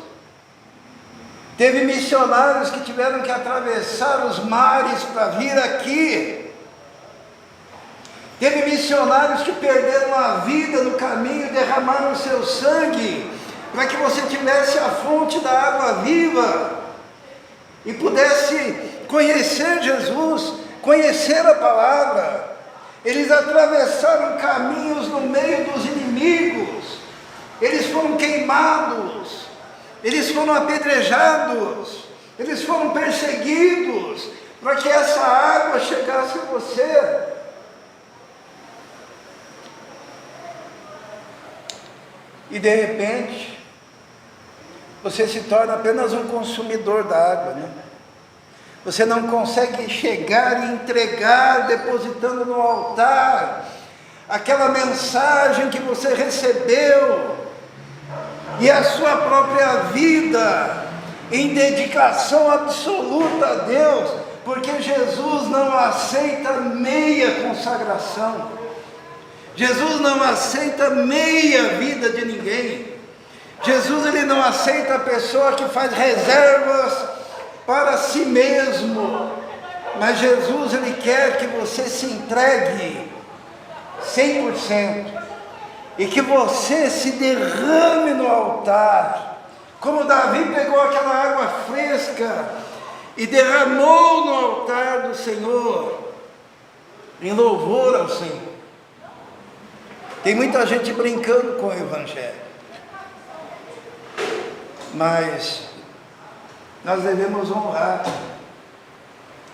teve missionários que tiveram que atravessar os mares para vir aqui. Teve missionários que perderam a vida no caminho, derramaram o seu sangue, para que você tivesse a fonte da água viva e pudesse conhecer Jesus, conhecer a palavra. Eles atravessaram caminhos no meio dos inimigos, eles foram queimados, eles foram apedrejados, eles foram perseguidos, para que essa água chegasse a você. E de repente, você se torna apenas um consumidor da água, né? Você não consegue chegar e entregar, depositando no altar, aquela mensagem que você recebeu, e a sua própria vida, em dedicação absoluta a Deus, porque Jesus não aceita meia consagração, Jesus não aceita meia vida de ninguém. Jesus, ele não aceita a pessoa que faz reservas para si mesmo, mas Jesus, ele quer que você se entregue 100%, e que você se derrame no altar, como Davi pegou aquela água fresca e derramou no altar do Senhor, em louvor ao Senhor. Tem muita gente brincando com o Evangelho, mas nós devemos honrar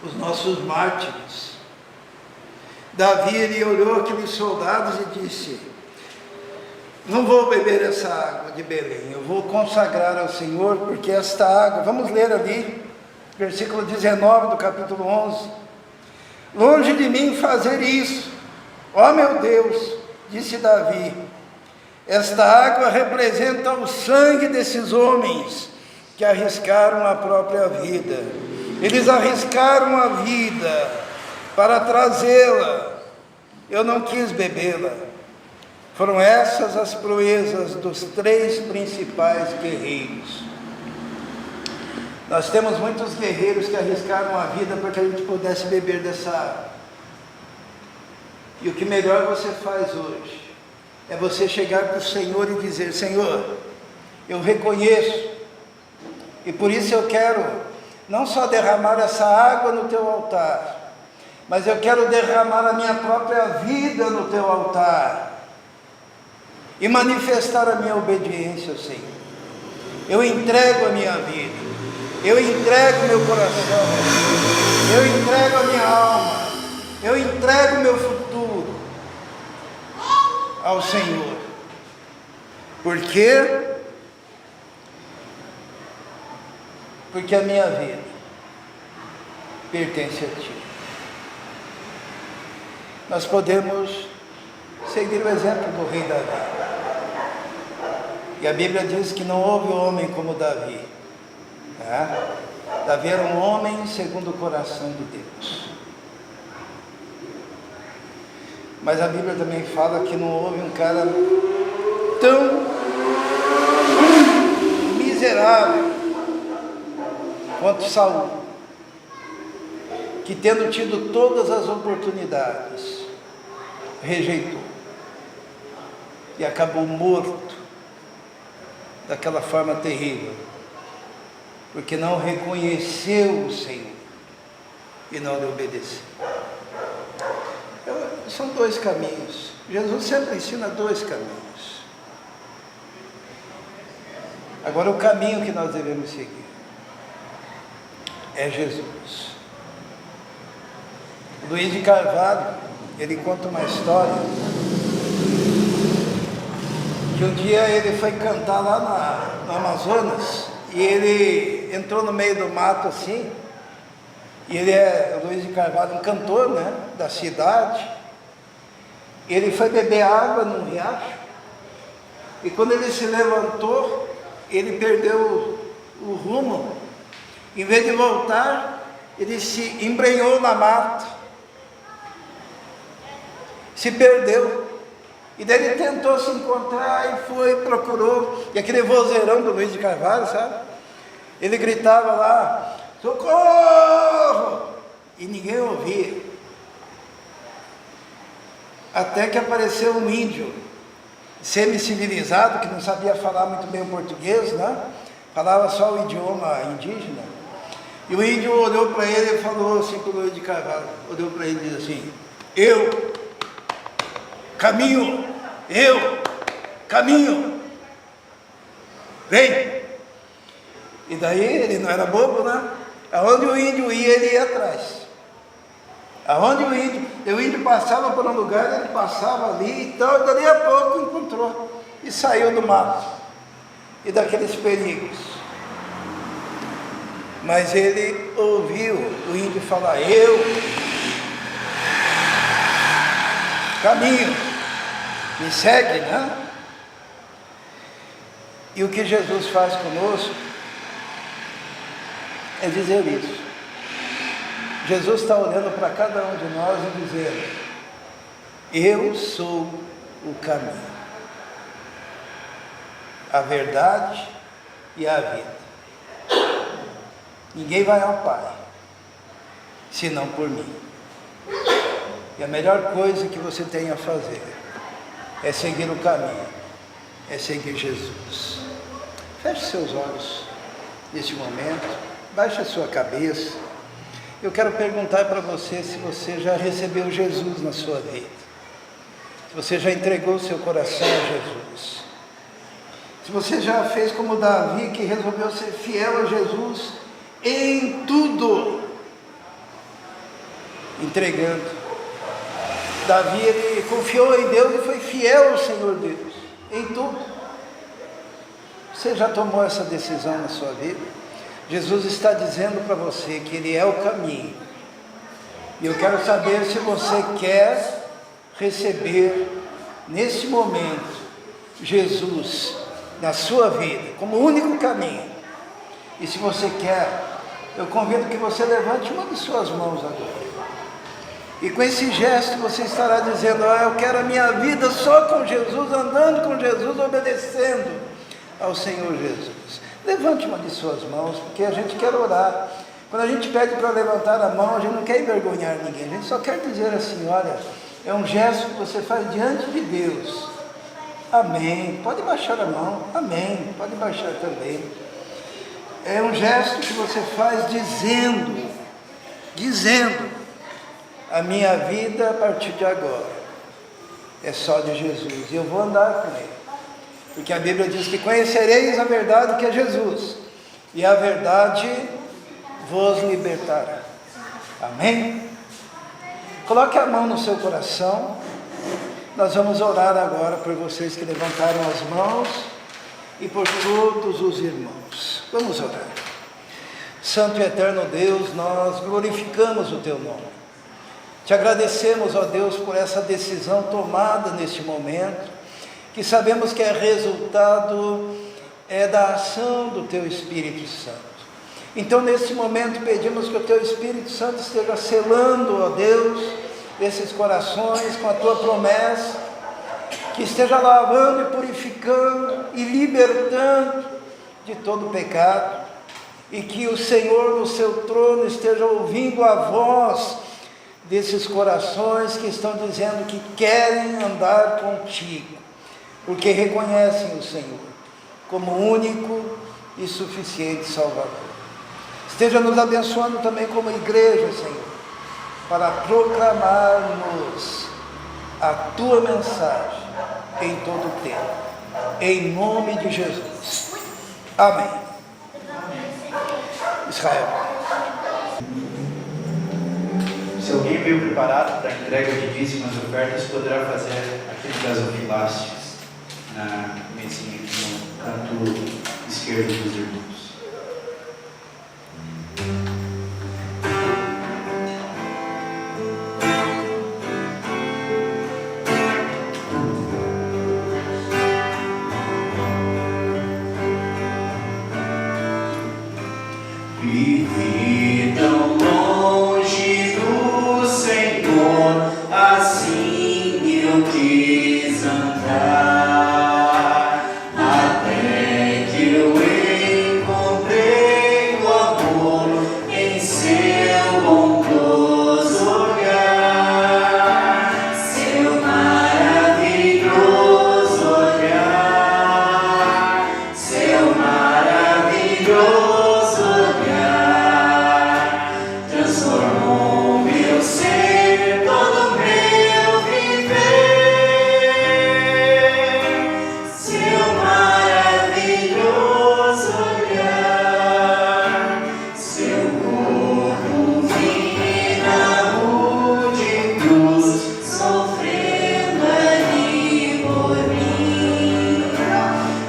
os nossos mártires. Davi, ele olhou aqueles soldados e disse: não vou beber essa água de Belém, eu vou consagrar ao Senhor, porque esta água, vamos ler ali, versículo 19 do capítulo 11, longe de mim fazer isso, ó meu Deus, disse Davi, esta água representa o sangue desses homens que arriscaram a própria vida. Eles arriscaram a vida para trazê-la. Eu não quis bebê-la. Foram essas as proezas dos 3 principais guerreiros. Nós temos muitos guerreiros que arriscaram a vida para que a gente pudesse beber dessa água. E o que melhor você faz hoje é você chegar para o Senhor e dizer: Senhor, eu reconheço, e por isso eu quero não só derramar essa água no teu altar, mas eu quero derramar a minha própria vida no teu altar e manifestar a minha obediência ao Senhor. Eu entrego a minha vida, eu entrego meu coração, eu entrego a minha alma, eu entrego meu futuro ao Senhor. Por quê? Porque a minha vida pertence a Ti. Nós podemos seguir o exemplo do rei Davi. E a Bíblia diz que não houve homem como Davi. Davi era um homem segundo o coração de Deus. Mas a Bíblia também fala que não houve um cara tão miserável quanto Saul, que tendo tido todas as oportunidades, rejeitou e acabou morto daquela forma terrível, porque não reconheceu o Senhor e não lhe obedeceu. são dois caminhos. Jesus sempre ensina dois caminhos. Agora, o caminho que nós devemos seguir é Jesus. Luiz de Carvalho, ele conta uma história que um dia ele foi cantar lá no Amazonas e ele entrou no meio do mato assim, e ele é, o Luiz de Carvalho, um cantor, né, da cidade. Ele foi beber água num riacho e quando ele se levantou, ele perdeu o rumo. Em vez de voltar, ele se embrenhou na mata, se perdeu. E daí ele tentou se encontrar e foi, procurou. E aquele vozeirão do Luiz de Carvalho, sabe? Ele gritava lá, socorro! E ninguém ouvia. Até que apareceu um índio, semi-civilizado, que não sabia falar muito bem o português, né? Falava só o idioma indígena. E o índio olhou para ele e falou assim para o Luiz de Carvalho, olhou para ele e disse assim, eu caminho, vem. E daí ele não era bobo, né? Aonde o índio ia, ele ia atrás. Aonde o índio passava por um lugar, ele passava ali, então dali a pouco encontrou e saiu do mato e daqueles perigos. Mas ele ouviu o índio falar, eu caminho, me segue, né? E o que Jesus faz conosco é dizer isso. Jesus está olhando para cada um de nós e dizendo, eu sou o caminho, a verdade e a vida. Ninguém vai ao Pai, senão por mim. E a melhor coisa que você tem a fazer é seguir o caminho, é seguir Jesus. Feche seus olhos neste momento, baixe a sua cabeça. Eu quero perguntar para você se você já recebeu Jesus na sua vida, se você já entregou seu coração a Jesus, se você já fez como Davi, que resolveu ser fiel a Jesus em tudo, entregando. Davi, ele confiou em Deus e foi fiel ao Senhor Deus, em tudo. Você já tomou essa decisão na sua vida? Jesus está dizendo para você que Ele é o caminho. E eu quero saber se você quer receber, nesse momento, Jesus na sua vida, como único caminho. E se você quer, eu convido que você levante uma de suas mãos agora. E com esse gesto você estará dizendo, eu quero a minha vida só com Jesus, andando com Jesus, obedecendo ao Senhor Jesus. Levante uma de suas mãos, porque a gente quer orar. Quando a gente pede para levantar a mão, a gente não quer envergonhar ninguém, a gente só quer dizer assim, olha, é um gesto que você faz diante de Deus. Amém. Pode baixar a mão. Amém. Pode baixar também. É um gesto que você faz dizendo, a minha vida a partir de agora é só de Jesus, e eu vou andar com Ele, porque a Bíblia diz que conhecereis a verdade, que é Jesus, e a verdade vos libertará. Amém? Coloque a mão no seu coração. Nós vamos orar agora por vocês que levantaram as mãos e por todos os irmãos. Vamos orar. Santo e eterno Deus, nós glorificamos o Teu nome. Te agradecemos, ó Deus, por essa decisão tomada neste momento, que sabemos que é resultado da ação do Teu Espírito Santo. Então, nesse momento, pedimos que o Teu Espírito Santo esteja selando, ó Deus, esses corações com a Tua promessa, que esteja lavando e purificando e libertando de todo pecado, e que o Senhor no Seu trono esteja ouvindo a voz desses corações que estão dizendo que querem andar contigo, porque reconhecem o Senhor como único e suficiente Salvador. Esteja nos abençoando também como igreja, Senhor, para proclamarmos a tua mensagem em todo o tempo. Em nome de Jesus. Amém. Israel. Se alguém veio preparado para a entrega de dízimos e ofertas, poderá fazer aquele gasofilácio na mesinha aqui no canto esquerdo dos irmãos. Vivi tão longe do Senhor, assim eu quis andar, até que eu encontrei o amor em seu bondoso olhar, seu maravilhoso olhar, seu maravilhoso transformou meu ser, todo meu viver. Seu maravilhoso olhar, seu corpo vi na rude cruz, sofrendo ali por mim.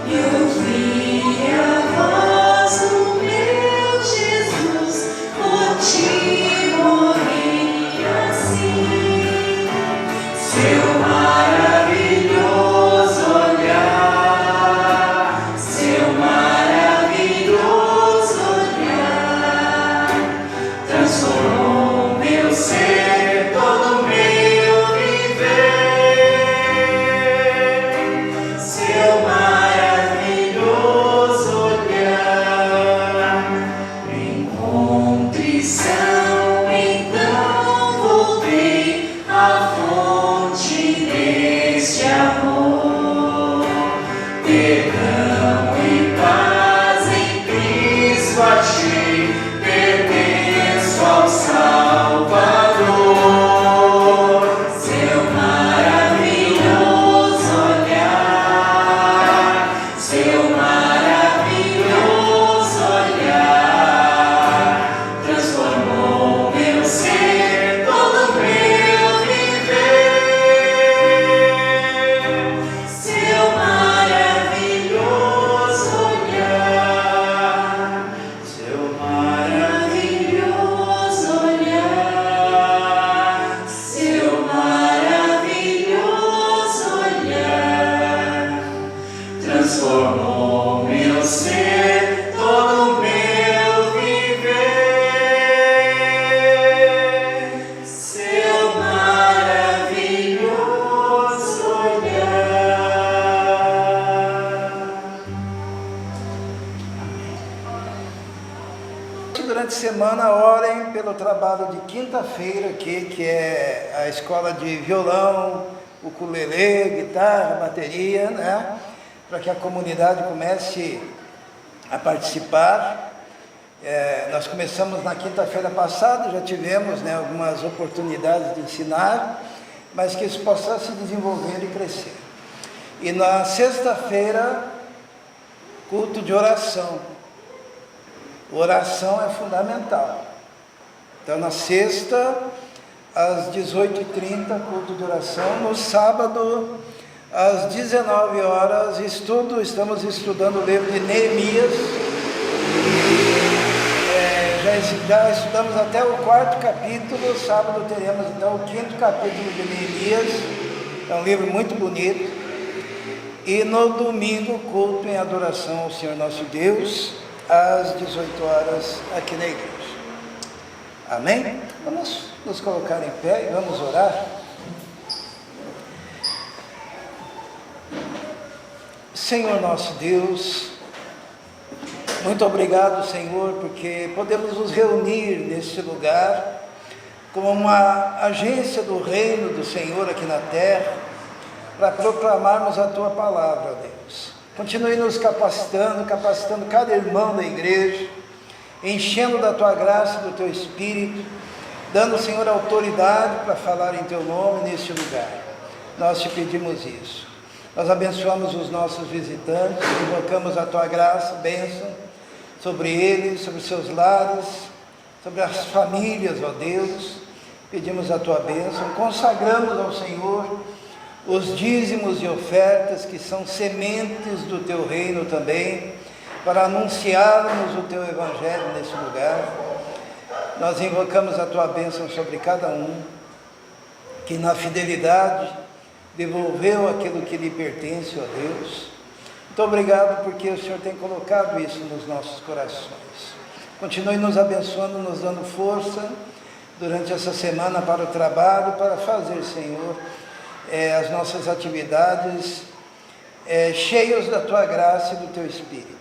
E ouvi a voz do meu Jesus, por ti morri assim. Seu maravilhoso olhar, seu maravilhoso olhar, transformou meu ser, todo meu viver. Seu maravilhoso olhar, em contrição, então voltei à fonte deste amor. Perdão e paz em Cristo achei, pertenço ao Salvador. Seu maravilhoso olhar, seu maravilhoso olhar, transformou meu ser, todo meu viver. Seu maravilhoso olhar, seu maravilhoso olhar, seu maravilhoso olhar, transformou meu ser, todo meu viver. Seu maravilhoso olhar. Durante a semana, orem pelo trabalho de quinta-feira aqui, que é a escola de violão, ukulele, guitarra, bateria, né? Para que a comunidade comece a participar. Nós começamos na quinta-feira passada, já tivemos, né, algumas oportunidades de ensinar, mas que isso possa se desenvolver e crescer. E na sexta-feira, culto de oração. Oração é fundamental. Então, na sexta, às 18h30, culto de oração. No sábado, às 19 horas, estamos estudando o livro de Neemias. Já estudamos até o 4º capítulo. Sábado teremos então o 5º capítulo de Neemias. É um livro muito bonito. E no domingo, culto em adoração ao Senhor nosso Deus, às 18 horas aqui na igreja. Amém? Vamos nos colocar em pé e vamos orar. Senhor nosso Deus, muito obrigado, Senhor, porque podemos nos reunir neste lugar como uma agência do reino do Senhor aqui na terra, para proclamarmos a Tua palavra, Deus. Continue nos capacitando cada irmão da igreja, enchendo da Tua graça, do Teu Espírito, dando, Senhor, autoridade para falar em Teu nome neste lugar. nós te pedimos isso. Nós abençoamos os nossos visitantes, invocamos a tua graça, bênção sobre eles, sobre seus lares, sobre as famílias, ó Deus. Pedimos a tua bênção, consagramos ao Senhor os dízimos e ofertas que são sementes do teu reino também, para anunciarmos o teu evangelho nesse lugar. Nós invocamos a tua bênção sobre cada um, que na fidelidade devolveu aquilo que lhe pertence, ó Deus. Muito obrigado porque o Senhor tem colocado isso nos nossos corações. Continue nos abençoando, nos dando força durante essa semana para o trabalho, para fazer, Senhor, as nossas atividades cheios da tua graça e do teu Espírito.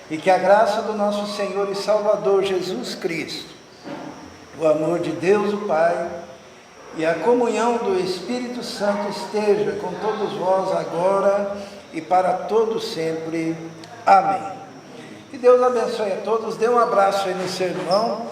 E que a graça do nosso Senhor e Salvador Jesus Cristo, o amor de Deus o Pai e a comunhão do Espírito Santo esteja com todos vós agora e para todos sempre. Amém. Que Deus abençoe a todos. Dê um abraço aí no seu irmão.